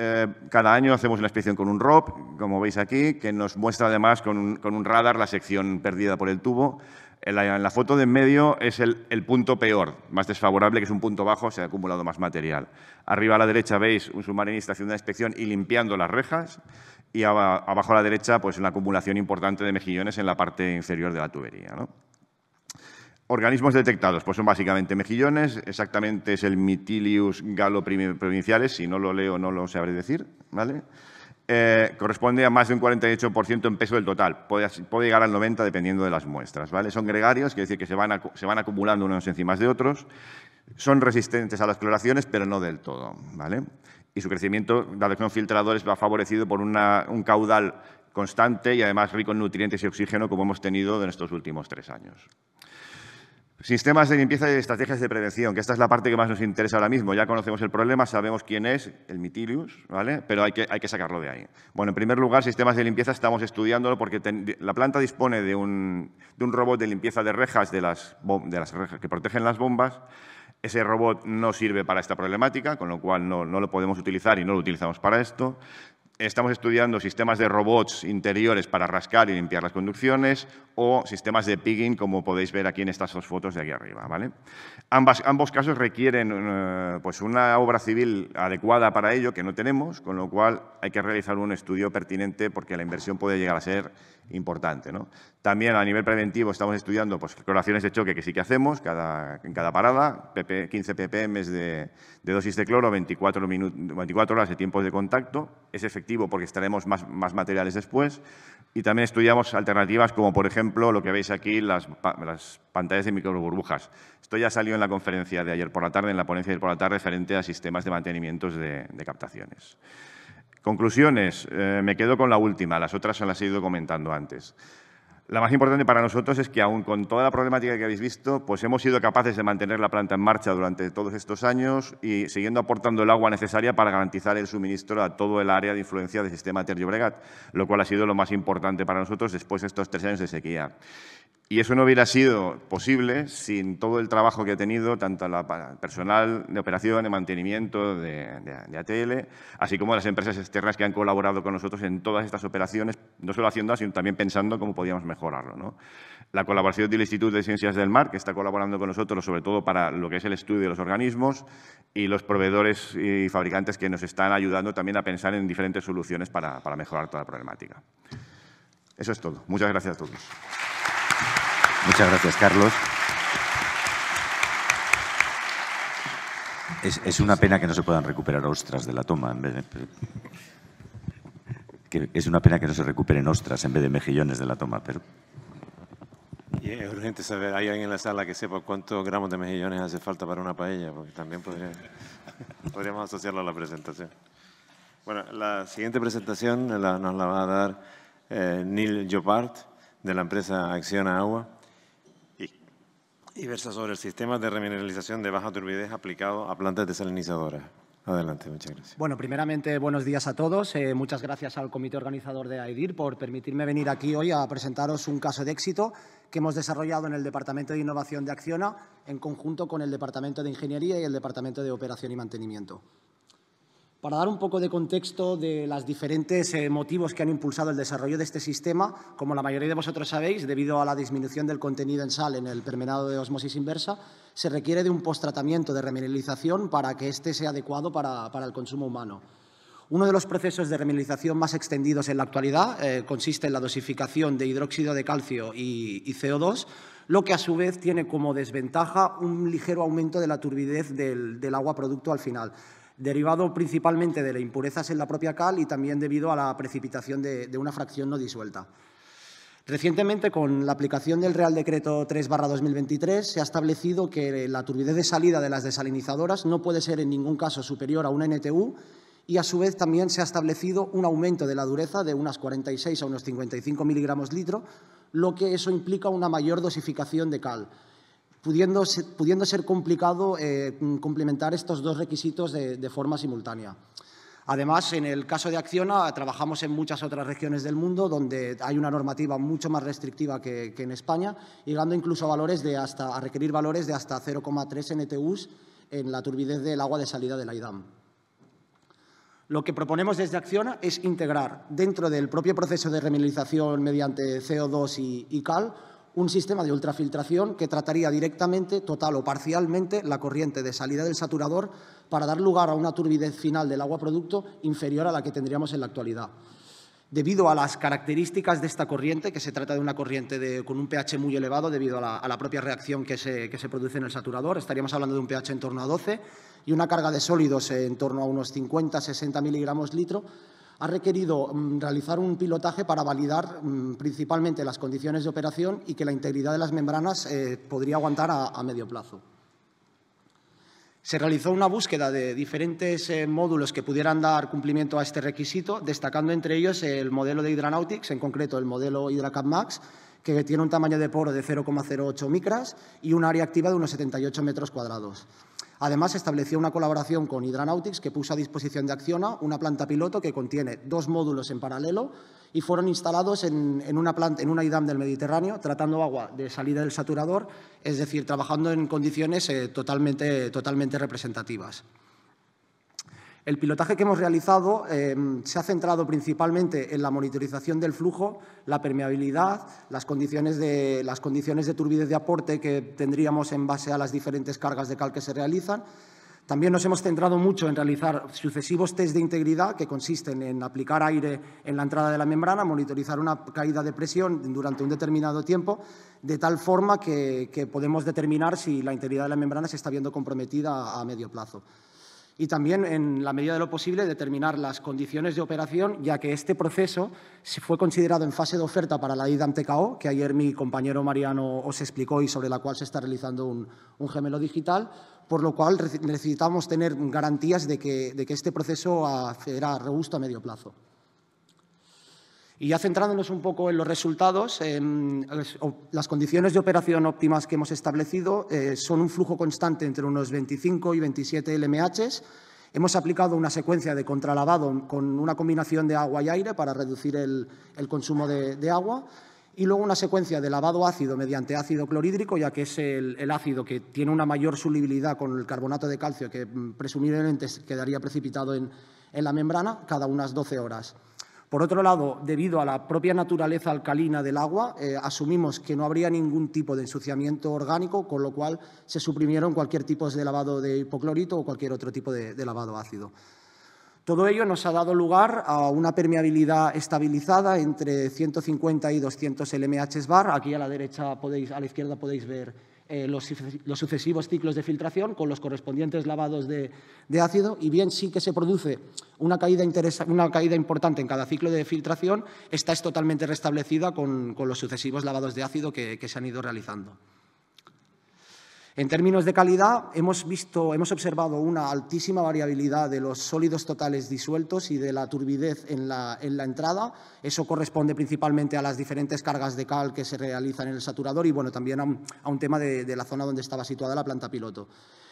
Cada año hacemos una inspección con un ROP, como veis aquí, que nos muestra además con un radar la sección perdida por el tubo. En la foto de en medio es el punto peor, más desfavorable, que es un punto bajo, se ha acumulado más material. Arriba a la derecha veis un submarinista haciendo una inspección y limpiando las rejas, y abajo a la derecha pues una acumulación importante de mejillones en la parte inferior de la tubería, ¿no? Organismos detectados, pues son básicamente mejillones, exactamente es el Mytilus galo-provinciales, si no lo leo no lo sabré decir, ¿vale? Corresponde a más de un 48% en peso del total. Puede llegar al 90% dependiendo de las muestras, ¿vale? Son gregarios, quiere decir que se van acumulando unos encima de otros. Son resistentes a las cloraciones, pero no del todo, ¿vale? Y su crecimiento, dado que son filtradores, va favorecido por un caudal constante y además rico en nutrientes y oxígeno, como hemos tenido en estos últimos 3 años. Sistemas de limpieza y estrategias de prevención, que esta es la parte que más nos interesa ahora mismo. Ya conocemos el problema, sabemos quién es, el Mytilus, ¿vale? Pero hay que sacarlo de ahí. Bueno, en primer lugar, sistemas de limpieza estamos estudiándolo porque la planta dispone de un robot de limpieza de rejas, de las rejas que protegen las bombas. Ese robot no sirve para esta problemática, con lo cual no lo podemos utilizar y no lo utilizamos para esto. Estamos estudiando sistemas de robots interiores para rascar y limpiar las conducciones o sistemas de pigging, como podéis ver aquí en estas 2 fotos de aquí arriba, ¿vale? Ambos casos requieren pues una obra civil adecuada para ello, que no tenemos, con lo cual hay que realizar un estudio pertinente porque la inversión puede llegar a ser importante, ¿no? También a nivel preventivo estamos estudiando pues, cloraciones de choque, que sí que hacemos en cada parada, 15 ppm de dosis de cloro, 24 horas de tiempo de contacto. Es efectivo porque extraemos más materiales después. Y también estudiamos alternativas como, por ejemplo, lo que veis aquí, las pantallas de microburbujas. Esto ya salió en la conferencia de ayer por la tarde, en la ponencia de ayer por la tarde, referente a sistemas de mantenimientos de captaciones. Conclusiones. Me quedo con la última, las otras las he ido comentando antes. La más importante para nosotros es que, aun con toda la problemática que habéis visto, pues hemos sido capaces de mantener la planta en marcha durante todos estos años y siguiendo aportando el agua necesaria para garantizar el suministro a todo el área de influencia del sistema Ter Llobregat, lo cual ha sido lo más importante para nosotros después de estos 3 años de sequía. Y eso no hubiera sido posible sin todo el trabajo que ha tenido tanto el personal de operación, de mantenimiento de ATL, así como las empresas externas que han colaborado con nosotros en todas estas operaciones, no solo haciéndolas, sino también pensando cómo podíamos mejorarlo, ¿no? La colaboración del Instituto de Ciencias del Mar, que está colaborando con nosotros, sobre todo para lo que es el estudio de los organismos, y los proveedores y fabricantes que nos están ayudando también a pensar en diferentes soluciones para mejorar toda la problemática. Eso es todo. Muchas gracias a todos. Muchas gracias, Carlos. Es una pena que no se puedan recuperar ostras de la toma en vez de... Es una pena que no se recuperen ostras en vez de mejillones de la toma, pero... Y es urgente saber, ¿hay alguien en la sala que sepa cuántos gramos de mejillones hace falta para una paella? Porque también podríamos asociarlo a la presentación. Bueno, la siguiente presentación nos la va a dar Neil Jopard, de la empresa Acciona Agua, y versa sobre el sistema de remineralización de baja turbidez aplicado a plantas desalinizadoras. Adelante, muchas gracias. Bueno, primeramente, buenos días a todos. Muchas gracias al comité organizador de AIDIR por permitirme venir aquí hoy a presentaros un caso de éxito que hemos desarrollado en el Departamento de Innovación de Acciona en conjunto con el Departamento de Ingeniería y el Departamento de Operación y Mantenimiento. Para dar un poco de contexto de los diferentes motivos que han impulsado el desarrollo de este sistema, como la mayoría de vosotros sabéis, debido a la disminución del contenido en sal en el permanado de ósmosis inversa, se requiere de un posttratamiento de remineralización para que éste sea adecuado para el consumo humano. Uno de los procesos de remineralización más extendidos en la actualidad consiste en la dosificación de hidróxido de calcio y CO2, lo que a su vez tiene como desventaja un ligero aumento de la turbidez del agua producto al final, derivado principalmente de las impurezas en la propia cal y también debido a la precipitación de una fracción no disuelta. Recientemente, con la aplicación del Real Decreto 3/2023, se ha establecido que la turbidez de salida de las desalinizadoras no puede ser en ningún caso superior a 1 NTU y, a su vez, también se ha establecido un aumento de la dureza de unas 46 a unos 55 miligramos litro, lo que eso implica una mayor dosificación de cal, pudiendo ser complicado complementar estos dos requisitos de forma simultánea. Además, en el caso de Acciona, trabajamos en muchas otras regiones del mundo donde hay una normativa mucho más restrictiva que en España, llegando incluso a requerir valores de hasta 0,3 NTUs en la turbidez del agua de salida de la IDAM. Lo que proponemos desde Acciona es integrar dentro del propio proceso de remineralización mediante CO2 y cal un sistema de ultrafiltración que trataría directamente, total o parcialmente, la corriente de salida del saturador para dar lugar a una turbidez final del agua producto inferior a la que tendríamos en la actualidad. Debido a las características de esta corriente, que se trata de una corriente con un pH muy elevado debido a la propia reacción que se produce en el saturador, estaríamos hablando de un pH en torno a 12 y una carga de sólidos en torno a unos 50-60 miligramos litro, ha requerido realizar un pilotaje para validar principalmente las condiciones de operación y que la integridad de las membranas podría aguantar a medio plazo. Se realizó una búsqueda de diferentes módulos que pudieran dar cumplimiento a este requisito, destacando entre ellos el modelo de Hydranautics, en concreto el modelo HydraCap Max, que tiene un tamaño de poro de 0,08 micras y un área activa de unos 78 metros cuadrados. Además, se estableció una colaboración con Hydranautics que puso a disposición de Acciona una planta piloto que contiene 2 módulos en paralelo y fueron instalados en una IDAM del Mediterráneo, tratando agua de salida del saturador, es decir, trabajando en condiciones totalmente representativas. El pilotaje que hemos realizado se ha centrado principalmente en la monitorización del flujo, la permeabilidad, las condiciones de turbidez de aporte que tendríamos en base a las diferentes cargas de cal que se realizan. También nos hemos centrado mucho en realizar sucesivos test de integridad que consisten en aplicar aire en la entrada de la membrana, monitorizar una caída de presión durante un determinado tiempo, de tal forma que podemos determinar si la integridad de la membrana se está viendo comprometida a medio plazo. Y también, en la medida de lo posible, determinar las condiciones de operación, ya que este proceso fue considerado en fase de oferta para la IDAM TKO, que ayer mi compañero Mariano os explicó y sobre la cual se está realizando un gemelo digital, por lo cual necesitamos tener garantías de que este proceso era robusto a medio plazo. Y ya centrándonos un poco en los resultados, las condiciones de operación óptimas que hemos establecido son un flujo constante entre unos 25 y 27 LMH. Hemos aplicado una secuencia de contralavado con una combinación de agua y aire para reducir el consumo de agua y luego una secuencia de lavado ácido mediante ácido clorhídrico, ya que es el ácido que tiene una mayor solubilidad con el carbonato de calcio que presumiblemente quedaría precipitado en la membrana cada unas 12 horas. Por otro lado, debido a la propia naturaleza alcalina del agua, asumimos que no habría ningún tipo de ensuciamiento orgánico, con lo cual se suprimieron cualquier tipo de lavado de hipoclorito o cualquier otro tipo de lavado ácido. Todo ello nos ha dado lugar a una permeabilidad estabilizada entre 150 y 200 LMH bar. Aquí a la izquierda podéis ver los sucesivos ciclos de filtración con los correspondientes lavados de ácido, y bien sí que se produce una caída importante en cada ciclo de filtración, esta es totalmente restablecida con los sucesivos lavados de ácido que se han ido realizando. En términos de calidad, hemos observado una altísima variabilidad de los sólidos totales disueltos y de la turbidez en la entrada. Eso corresponde principalmente a las diferentes cargas de cal que se realizan en el saturador y también a un tema de la zona donde estaba situada la planta piloto.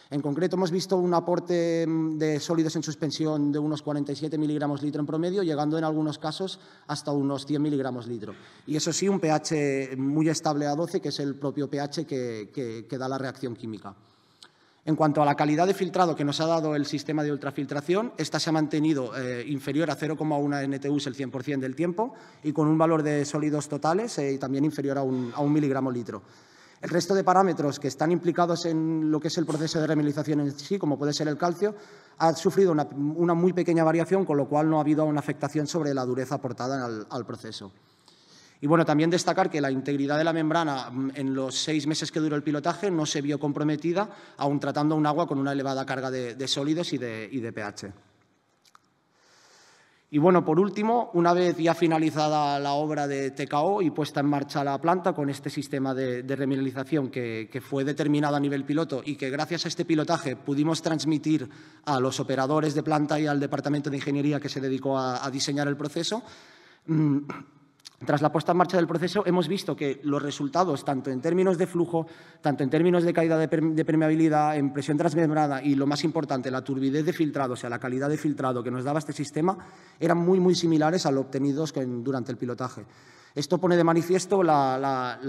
En concreto, hemos visto un aporte de sólidos en suspensión de unos 47 miligramos litro en promedio, llegando en algunos casos hasta unos 100 miligramos litro. Y eso sí, un pH muy estable a 12, que es el propio pH que da la reacción química. En cuanto a la calidad de filtrado que nos ha dado el sistema de ultrafiltración, esta se ha mantenido inferior a 0,1 NTUs el 100% del tiempo y con un valor de sólidos totales también inferior a un miligramo litro. El resto de parámetros que están implicados en lo que es el proceso de remineralización en sí, como puede ser el calcio, ha sufrido una muy pequeña variación, con lo cual no ha habido una afectación sobre la dureza aportada al proceso. Y también destacar que la integridad de la membrana en los 6 meses que duró el pilotaje no se vio comprometida, aun tratando un agua con una elevada carga de sólidos y de pH. Y por último, una vez ya finalizada la obra de TKO y puesta en marcha la planta con este sistema de remineralización que fue determinado a nivel piloto y que gracias a este pilotaje pudimos transmitir a los operadores de planta y al departamento de ingeniería que se dedicó a diseñar el proceso, tras la puesta en marcha del proceso hemos visto que los resultados, tanto en términos de flujo, tanto en términos de caída de permeabilidad, en presión transmembrana y, lo más importante, la turbidez de filtrado, o sea, la calidad de filtrado que nos daba este sistema, eran muy similares a lo obtenidos durante el pilotaje. Esto pone de manifiesto una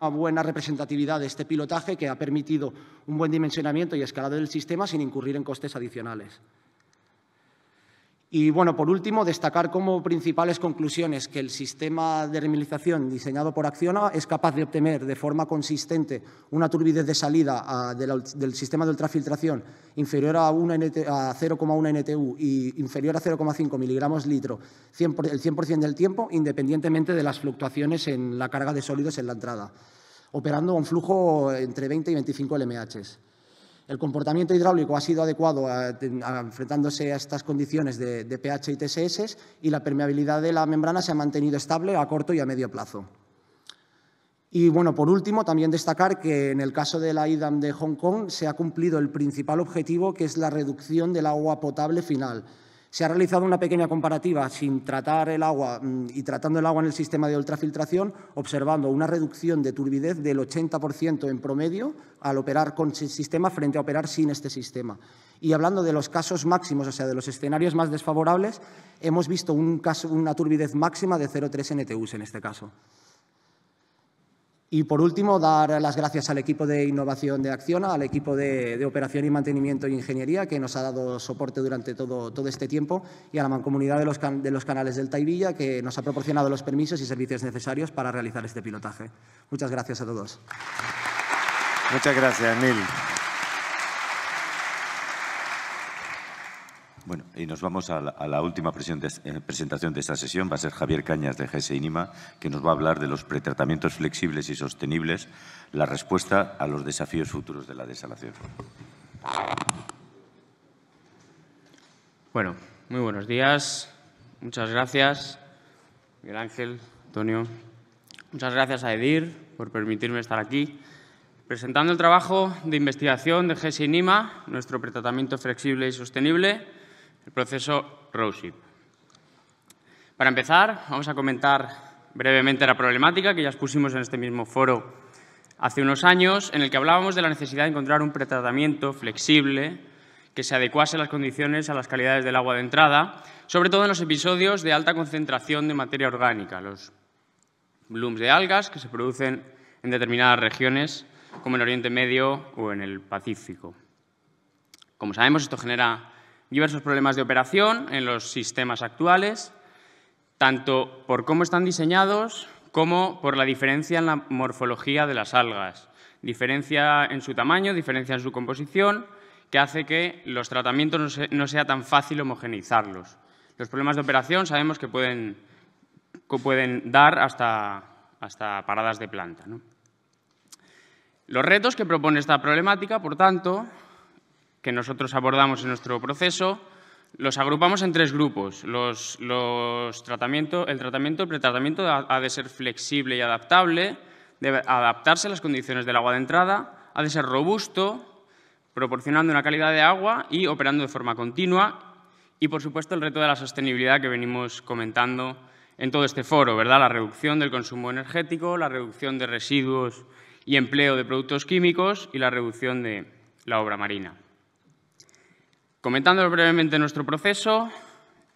buena representatividad de este pilotaje que ha permitido un buen dimensionamiento y escalado del sistema sin incurrir en costes adicionales. Y, por último, destacar como principales conclusiones que el sistema de remineralización diseñado por Acciona es capaz de obtener de forma consistente una turbidez de salida del sistema de ultrafiltración inferior a 0,1 NTU y inferior a 0,5 miligramos litro el 100% del tiempo, independientemente de las fluctuaciones en la carga de sólidos en la entrada, operando a un flujo entre 20 y 25 LMH. El comportamiento hidráulico ha sido adecuado enfrentándose a estas condiciones de pH y TSS, y la permeabilidad de la membrana se ha mantenido estable a corto y a medio plazo. Y, por último, también destacar que en el caso de la IDAM de Hong Kong se ha cumplido el principal objetivo, que es la reducción del agua potable final. Se ha realizado una pequeña comparativa sin tratar el agua y tratando el agua en el sistema de ultrafiltración, observando una reducción de turbidez del 80% en promedio al operar con el sistema frente a operar sin este sistema. Y hablando de los casos máximos, o sea, de los escenarios más desfavorables, hemos visto una turbidez máxima de 0,3 NTUs en este caso. Y, por último, dar las gracias al equipo de innovación de Acciona, al equipo de operación y mantenimiento e ingeniería, que nos ha dado soporte durante todo este tiempo, y a la mancomunidad de los canales del Taivilla, que nos ha proporcionado los permisos y servicios necesarios para realizar este pilotaje. Muchas gracias a todos. Muchas gracias, Emil. Bueno, y nos vamos a la última presentación de esta sesión. Va a ser Javier Cañas, de GS INIMA, que nos va a hablar de los pretratamientos flexibles y sostenibles, la respuesta a los desafíos futuros de la desalación. Bueno, muy buenos días. Muchas gracias, Miguel Ángel, Antonio. Muchas gracias a EDIR por permitirme estar aquí presentando el trabajo de investigación de GS INIMA, nuestro pretratamiento flexible y sostenible, el proceso ROSIP. Para empezar, vamos a comentar brevemente la problemática que ya expusimos en este mismo foro hace unos años, en el que hablábamos de la necesidad de encontrar un pretratamiento flexible que se adecuase a las condiciones, a las calidades del agua de entrada, sobre todo en los episodios de alta concentración de materia orgánica, los blooms de algas que se producen en determinadas regiones, como en Oriente Medio o en el Pacífico. Como sabemos, esto genera diversos problemas de operación en los sistemas actuales, tanto por cómo están diseñados como por la diferencia en la morfología de las algas. Diferencia en su tamaño, diferencia en su composición, que hace que los tratamientos no sea tan fácil homogeneizarlos. Los problemas de operación sabemos que pueden dar hasta paradas de planta, ¿no? Los retos que propone esta problemática, por tanto, que nosotros abordamos en nuestro proceso, los agrupamos en 3 grupos. El tratamiento, el pretratamiento ha de ser flexible y adaptable, debe adaptarse a las condiciones del agua de entrada, ha de ser robusto, proporcionando una calidad de agua y operando de forma continua. Y, por supuesto, el reto de la sostenibilidad que venimos comentando en todo este foro, ¿verdad? La reducción del consumo energético, la reducción de residuos y empleo de productos químicos y la reducción de la obra marina. Comentando brevemente nuestro proceso,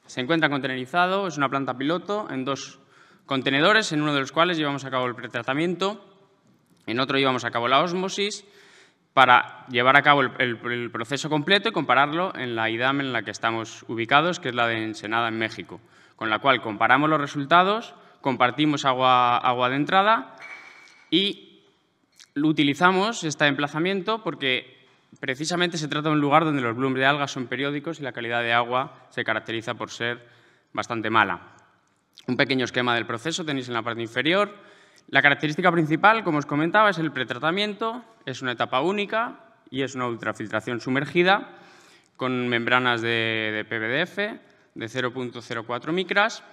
se encuentra containerizado, es una planta piloto en 2 contenedores, en uno de los cuales llevamos a cabo el pretratamiento, en otro llevamos a cabo la ósmosis, para llevar a cabo el proceso completo y compararlo en la IDAM en la que estamos ubicados, que es la de Ensenada, en México, con la cual comparamos los resultados, compartimos agua de entrada y utilizamos este emplazamiento porque precisamente se trata de un lugar donde los blooms de algas son periódicos y la calidad de agua se caracteriza por ser bastante mala. Un pequeño esquema del proceso tenéis en la parte inferior. La característica principal, como os comentaba, es el pretratamiento. Es una etapa única y es una ultrafiltración sumergida con membranas de PVDF de 0.04 micras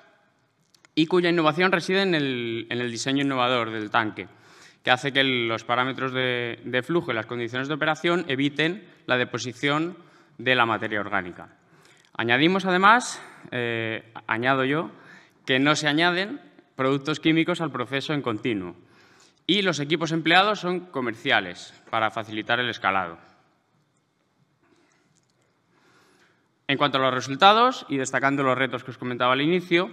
y cuya innovación reside en el diseño innovador del tanque, que hace que los parámetros de flujo y las condiciones de operación eviten la deposición de la materia orgánica. Añadimos, además, añado yo, que no se añaden productos químicos al proceso en continuo y los equipos empleados son comerciales para facilitar el escalado. En cuanto a los resultados, y destacando los retos que os comentaba al inicio,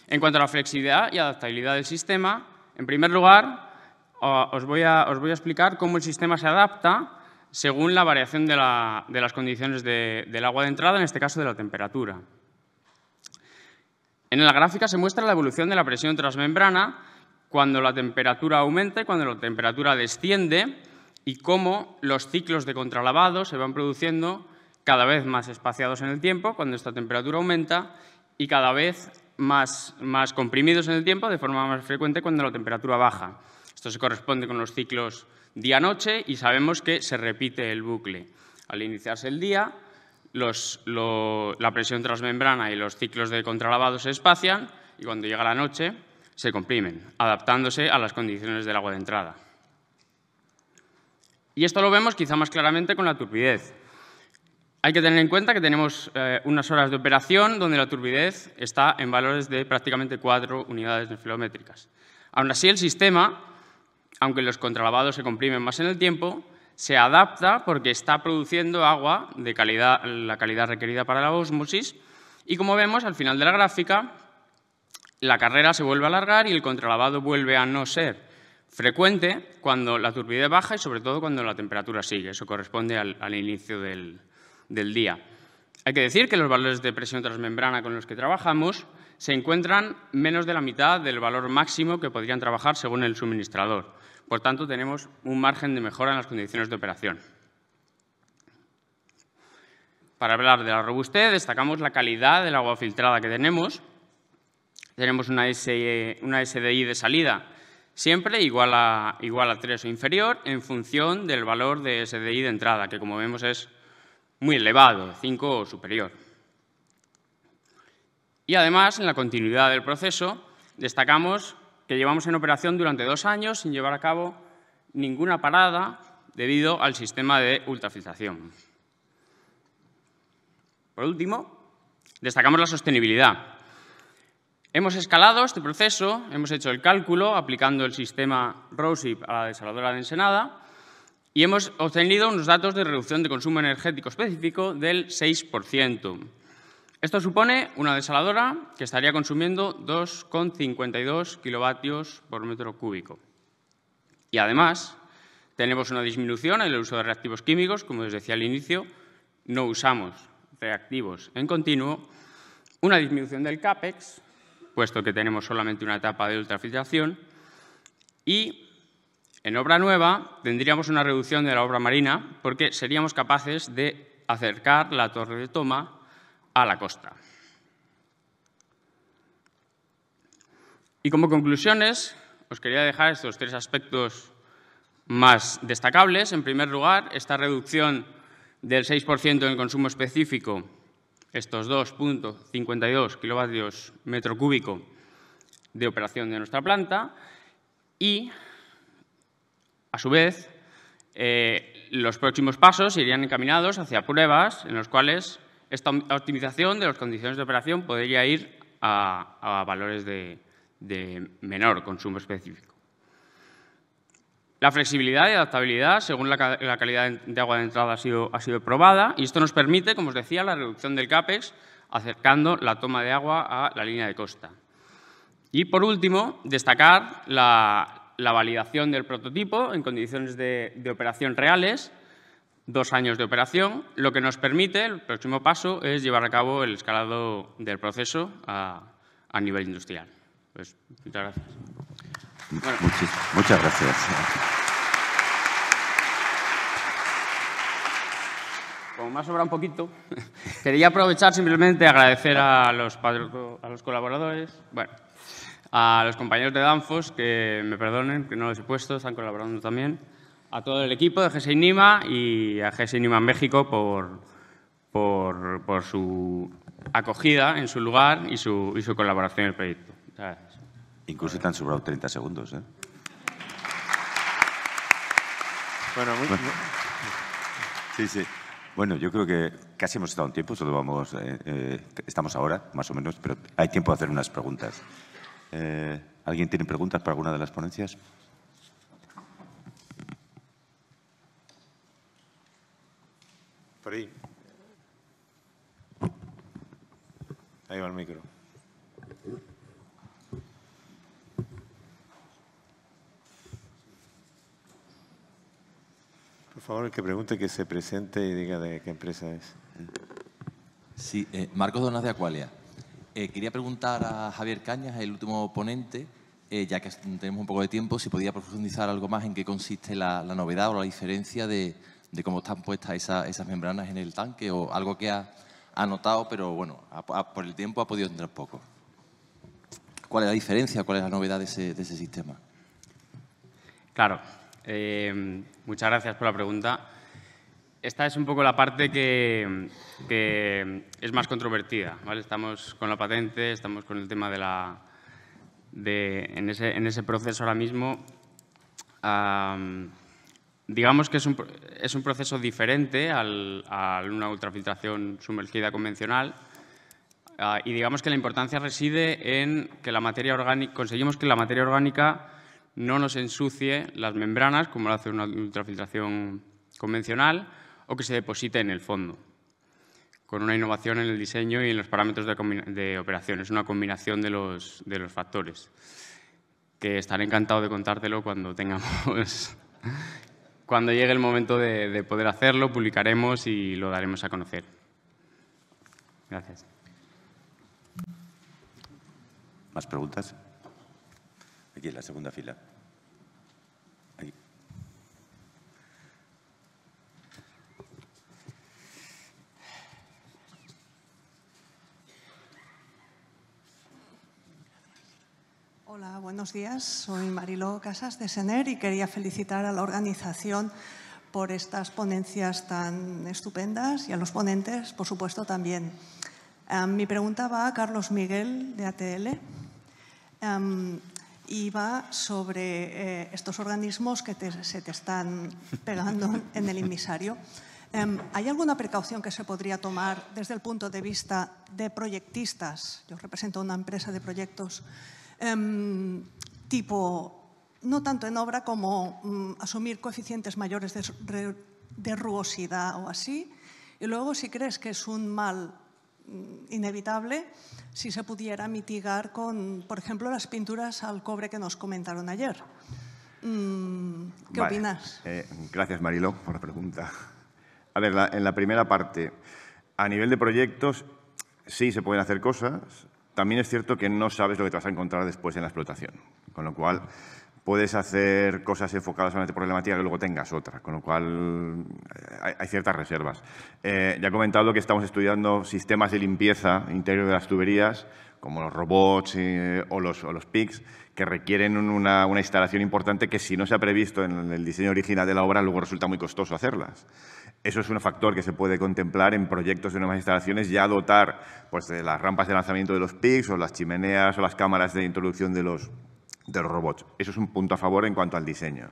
en cuanto a la flexibilidad y adaptabilidad del sistema, en primer lugar, os voy a explicar cómo el sistema se adapta según la variación de las condiciones del agua de entrada, en este caso de la temperatura. En la gráfica se muestra la evolución de la presión transmembrana cuando la temperatura aumenta y cuando la temperatura desciende y cómo los ciclos de contralavado se van produciendo cada vez más espaciados en el tiempo cuando esta temperatura aumenta y cada vez más comprimidos en el tiempo de forma más frecuente cuando la temperatura baja. Esto se corresponde con los ciclos día-noche y sabemos que se repite el bucle. Al iniciarse el día, la presión transmembrana y los ciclos de contralavado se espacian y cuando llega la noche se comprimen, adaptándose a las condiciones del agua de entrada. Y esto lo vemos quizá más claramente con la turbidez. Hay que tener en cuenta que tenemos unas horas de operación donde la turbidez está en valores de prácticamente 4 unidades nefilométricas. Aún así, el sistema, aunque los contralavados se comprimen más en el tiempo, se adapta porque está produciendo agua de calidad, la calidad requerida para la ósmosis y, como vemos al final de la gráfica, la carrera se vuelve a alargar y el contralavado vuelve a no ser frecuente cuando la turbidez baja y sobre todo cuando la temperatura sigue. Eso corresponde al inicio del día. Hay que decir que los valores de presión transmembrana con los que trabajamos se encuentran menos de la mitad del valor máximo que podrían trabajar según el suministrador. Por tanto, tenemos un margen de mejora en las condiciones de operación. Para hablar de la robustez, destacamos la calidad del agua filtrada que tenemos. Tenemos una SDI de salida siempre igual a 3 o inferior en función del valor de SDI de entrada, que como vemos es muy elevado, 5 o superior. Y además, en la continuidad del proceso, destacamos que llevamos en operación durante 2 años sin llevar a cabo ninguna parada debido al sistema de ultrafiltración. Por último, destacamos la sostenibilidad. Hemos escalado este proceso, hemos hecho el cálculo aplicando el sistema ROSIP a la desaladora de Ensenada y hemos obtenido unos datos de reducción de consumo energético específico del 6%. Esto supone una desaladora que estaría consumiendo 2,52 kilovatios por metro cúbico. Y además, tenemos una disminución en el uso de reactivos químicos, como os decía al inicio, no usamos reactivos en continuo, una disminución del CAPEX, puesto que tenemos solamente una etapa de ultrafiltración, y en obra nueva tendríamos una reducción de la obra marina porque seríamos capaces de acercar la torre de toma a la costa. Y como conclusiones, os quería dejar estos 3 aspectos más destacables. En primer lugar, esta reducción del 6% en el consumo específico, estos 2,52 kilovatios metro cúbico de operación de nuestra planta, y, a su vez, los próximos pasos irían encaminados hacia pruebas en los cuales esta optimización de las condiciones de operación podría ir a valores de menor consumo específico. La flexibilidad y adaptabilidad, según la calidad de agua de entrada, ha sido probada, y esto nos permite, como os decía, la reducción del CAPEX, acercando la toma de agua a la línea de costa. Y, por último, destacar la validación del prototipo en condiciones de operación reales, 2 años de operación, lo que nos permite, el próximo paso, es llevar a cabo el escalado del proceso a nivel industrial. Pues, muchas gracias. Bueno. Muchas gracias. Como me ha sobrado un poquito, quería aprovechar simplemente agradecer a los colaboradores, bueno, a los compañeros de Danfoss, que me perdonen, que no los he puesto, están colaborando también, a todo el equipo de GSI Nima y a GSI Nima México por su acogida en su lugar y su colaboración en el proyecto. Muchas gracias. Incluso te han sobrado 30 segundos, ¿eh? Bueno, sí, sí. Bueno, yo creo que casi hemos estado un tiempo, solo vamos, estamos ahora, más o menos, pero hay tiempo de hacer unas preguntas. ¿Alguien tiene preguntas para alguna de las ponencias? Por ahí. Ahí va el micro. Por favor, el que pregunte, que se presente y diga de qué empresa es. Sí, Marcos Donas de Aqualia. Quería preguntar a Javier Cañas, el último ponente, ya que tenemos un poco de tiempo, si podía profundizar algo más en qué consiste la novedad o la diferencia de cómo están puestas esas membranas en el tanque, o algo que ha notado, pero bueno, por el tiempo ha podido entrar poco. ¿Cuál es la diferencia, cuál es la novedad de ese sistema? Claro. Muchas gracias por la pregunta. Esta es un poco la parte que es más controvertida, ¿vale? Estamos con la patente, estamos con el tema en ese proceso ahora mismo. Digamos que es un proceso diferente a una ultrafiltración sumergida convencional, y digamos que la importancia reside en que conseguimos que la materia orgánica no nos ensucie las membranas, como lo hace una ultrafiltración convencional, o que se deposite en el fondo, con una innovación en el diseño y en los parámetros de operación. Es una combinación de los factores, que estaré encantado de contártelo cuando llegue el momento de poder hacerlo, publicaremos y lo daremos a conocer. Gracias. ¿Más preguntas? Aquí en la segunda fila. Aquí. Hola, buenos días. Soy Mariló Casas de Sener y quería felicitar a la organización por estas ponencias tan estupendas y a los ponentes, por supuesto, también. Mi pregunta va a Carlos Miguel, de ATL. Y va sobre estos organismos que se te están pegando en el inmisario. ¿Hay alguna precaución que se podría tomar desde el punto de vista de proyectistas? Yo represento una empresa de proyectos tipo, no tanto en obra como asumir coeficientes mayores de rugosidad o así. Y luego, si crees que es un mal inevitable, si se pudiera mitigar con, por ejemplo, las pinturas al cobre que nos comentaron ayer. ¿Qué opinas? Gracias, Mariló, por la pregunta. A ver, en la primera parte, A nivel de proyectos, sí se pueden hacer cosas. También es cierto que no sabes lo que te vas a encontrar después en la explotación. Con lo cual, puedes hacer cosas enfocadas a una problemática que luego tengas otra. Con lo cual, hay ciertas reservas. Ya he comentado que estamos estudiando sistemas de limpieza interior de las tuberías, como los robots o los PICs, que requieren una instalación importante que, si no se ha previsto en el diseño original de la obra, luego resulta muy costoso hacerlas. Eso es un factor que se puede contemplar en proyectos de nuevas instalaciones, ya dotar pues, de las rampas de lanzamiento de los PICs o las chimeneas o las cámaras de introducción de los robots. Eso es un punto a favor en cuanto al diseño.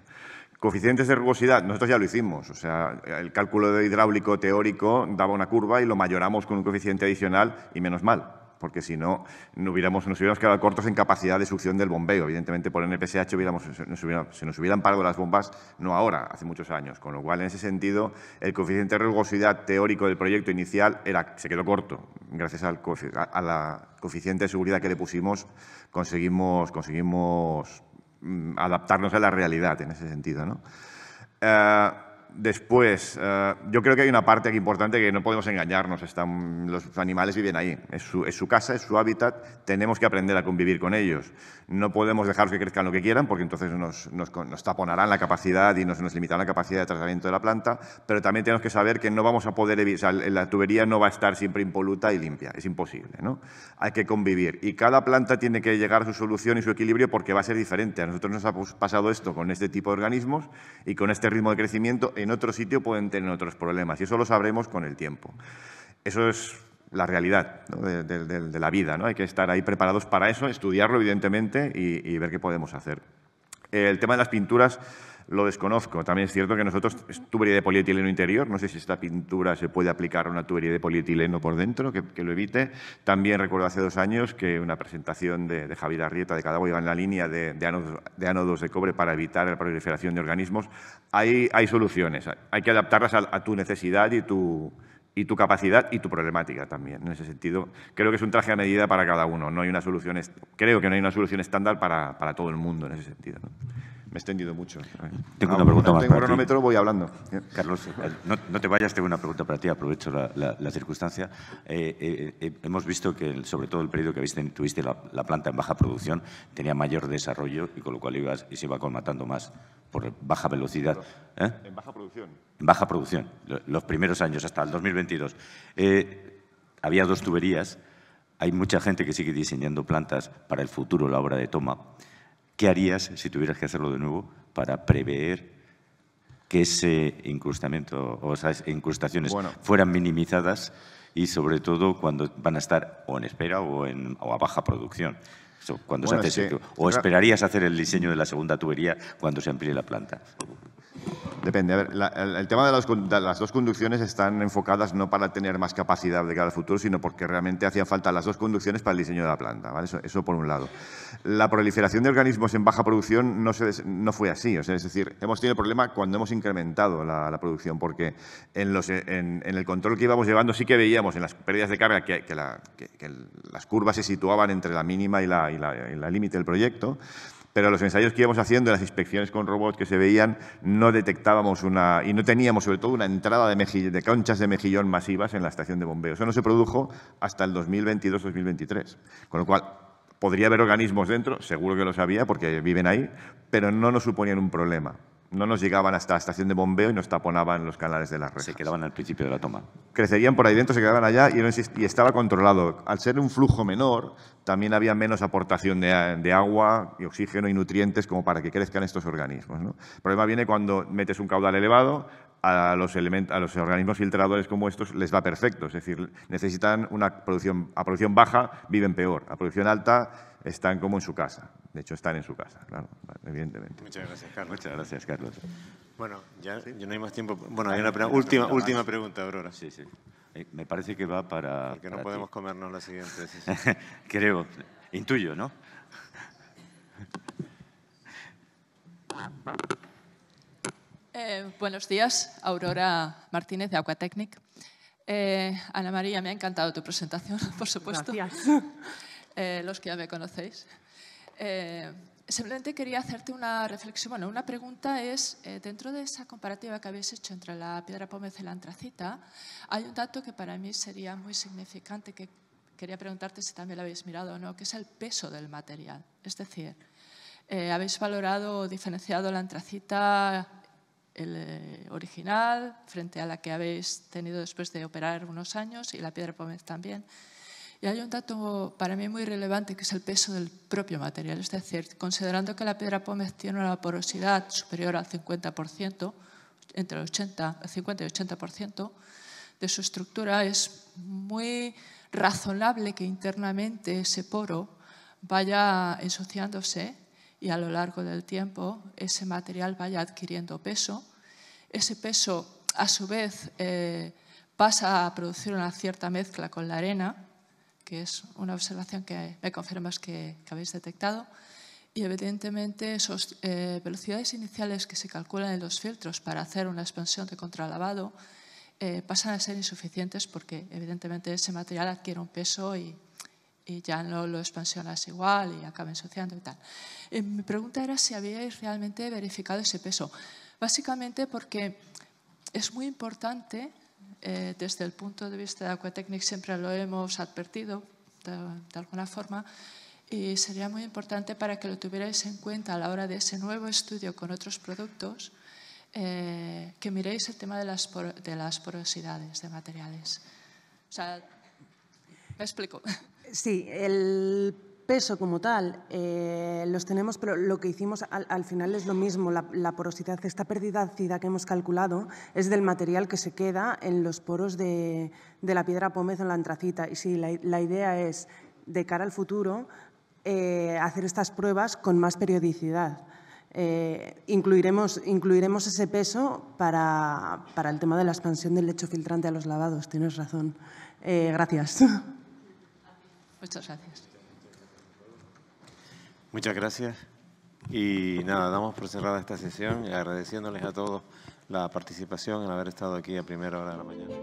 Coeficientes de rugosidad, nosotros ya lo hicimos. O sea, el cálculo de hidráulico teórico daba una curva y lo mayoramos con un coeficiente adicional y menos mal, porque si no, nos hubiéramos quedado cortos en capacidad de succión del bombeo. Evidentemente, por NPSH se nos hubieran parado las bombas, no ahora, hace muchos años. Con lo cual, en ese sentido, el coeficiente de rugosidad teórico del proyecto inicial se quedó corto. Gracias al coeficiente de seguridad que le pusimos, conseguimos adaptarnos a la realidad en ese sentido, ¿no? Después, yo creo que hay una parte aquí importante que no podemos engañarnos. Los animales viven ahí, es su casa, es su hábitat, tenemos que aprender a convivir con ellos. No podemos dejarlos que crezcan lo que quieran, porque entonces nos taponarán la capacidad y nos limitarán la capacidad de tratamiento de la planta, pero también tenemos que saber que no vamos a poder evitar, la tubería no va a estar siempre impoluta y limpia, es imposible, ¿no? Hay que convivir y cada planta tiene que llegar a su solución y su equilibrio, porque va a ser diferente. A nosotros nos ha pasado esto con este tipo de organismos y con este ritmo de crecimiento. En otro sitio pueden tener otros problemas y eso lo sabremos con el tiempo. Eso es la realidad, ¿no? de la vida, ¿no? Hay que estar ahí preparados para eso, estudiarlo evidentemente y ver qué podemos hacer. El tema de las pinturas lo desconozco. También es cierto que nosotros es tubería de polietileno interior. No sé si esta pintura se puede aplicar a una tubería de polietileno por dentro, que lo evite. También recuerdo hace 2 años que una presentación de Javier Arrieta de Cadagua iba en la línea de ánodos de cobre para evitar la proliferación de organismos. Hay soluciones. Hay que adaptarlas a tu necesidad y tu capacidad y tu problemática también. En ese sentido, creo que es un traje a medida para cada uno. Creo que no hay una solución estándar para todo el mundo en ese sentido, ¿no? Me he extendido mucho. Tengo una pregunta más tengo para cronómetro, ti. voy hablando. Carlos, no te vayas, tengo una pregunta para ti, aprovecho la circunstancia. Hemos visto que, sobre todo el periodo que tuviste la planta en baja producción, tenía mayor desarrollo y con lo cual se iba colmatando más por baja velocidad. ¿En baja producción? En baja producción, los primeros años, hasta el 2022. Había 2 tuberías. Hay mucha gente que sigue diseñando plantas para el futuro, la obra de toma. ¿Qué harías si tuvieras que hacerlo de nuevo para prever que ese incrustamiento o esas incrustaciones fueran minimizadas y, sobre todo, cuando van a estar o en espera o a baja producción? Cuando se hace ¿O esperarías hacer el diseño de la segunda tubería cuando se amplíe la planta? Depende. A ver, el tema de las 2 conducciones están enfocadas no para tener más capacidad de cara al futuro, sino porque realmente hacían falta las 2 conducciones para el diseño de la planta, ¿vale? Eso por un lado. La proliferación de organismos en baja producción no fue así. O sea, es decir, hemos tenido el problema cuando hemos incrementado la producción, porque en el control que íbamos llevando sí que veíamos en las pérdidas de carga que las curvas se situaban entre la mínima y la límite del proyecto. Pero los ensayos que íbamos haciendo, las inspecciones con robots que se veían, no detectábamos y no teníamos, sobre todo, una entrada de conchas de mejillón masivas en la estación de bombeo. Eso no se produjo hasta el 2022-2023. Con lo cual, podría haber organismos dentro, seguro que los había porque viven ahí, pero no nos suponían un problema. No nos llegaban hasta la estación de bombeo y nos taponaban los canales de las rejas. Se quedaban al principio de la toma. Crecerían por ahí dentro, se quedaban allá y estaba controlado. Al ser un flujo menor, también había menos aportación de agua y oxígeno y nutrientes como para que crezcan estos organismos, ¿no? El problema viene cuando metes un caudal elevado. A los organismos filtradores como estos les va perfecto. Es decir, necesitan a producción baja, viven peor. A producción alta están como en su casa. De hecho, están en su casa, claro, evidentemente. Muchas gracias, Carlos. Muchas gracias, Carlos. Bueno, ya no hay más tiempo. Bueno, hay una última pregunta, Aurora. Sí. Me parece que va para... Porque no podemos comernos la siguiente. Sí. Creo, intuyo, ¿no? Buenos días, Aurora Martínez de Aquatechnic. Ana María, me ha encantado tu presentación, por supuesto. Gracias. Los que ya me conocéis. Simplemente quería hacerte una reflexión. Bueno, una pregunta es, dentro de esa comparativa que habéis hecho entre la piedra pómez y la antracita, hay un dato que para mí sería muy significante, que quería preguntarte si también lo habéis mirado o no, que es el peso del material. Es decir, habéis valorado o diferenciado la antracita original frente a la que habéis tenido después de operar unos años, y la piedra pómez también. Y hay un dato para mí muy relevante, que es el peso del propio material. Es decir, considerando que la piedra pómez tiene una porosidad superior al 50%, entre el 50 y 80% de su estructura, es muy razonable que internamente ese poro vaya ensuciándose y a lo largo del tiempo ese material vaya adquiriendo peso. Ese peso, a su vez, pasa a producir una cierta mezcla con la arena, que es una observación que me confirmas que habéis detectado, y evidentemente esas velocidades iniciales que se calculan en los filtros para hacer una expansión de contralavado pasan a ser insuficientes, porque evidentemente ese material adquiere un peso y ya no lo expansionas igual y acaba ensuciando y tal. Mi pregunta era si habíais realmente verificado ese peso, básicamente porque es muy importante. Desde el punto de vista de Aquatechnic siempre lo hemos advertido de alguna forma, y sería muy importante para que lo tuvierais en cuenta a la hora de ese nuevo estudio con otros productos, que miréis el tema de las porosidades de materiales. O sea, ¿me explico? Sí, el peso como tal los tenemos, pero lo que hicimos al final es lo mismo. La porosidad, esta pérdida de ácida que hemos calculado, es del material que se queda en los poros de la piedra pómez o la antracita. Y sí, la idea es, de cara al futuro, hacer estas pruebas con más periodicidad. Incluiremos ese peso para el tema de la expansión del lecho filtrante a los lavados. Tienes razón. Gracias. Muchas gracias. Muchas gracias. Y nada, damos por cerrada esta sesión, agradeciéndoles a todos la participación, el haber estado aquí a primera hora de la mañana.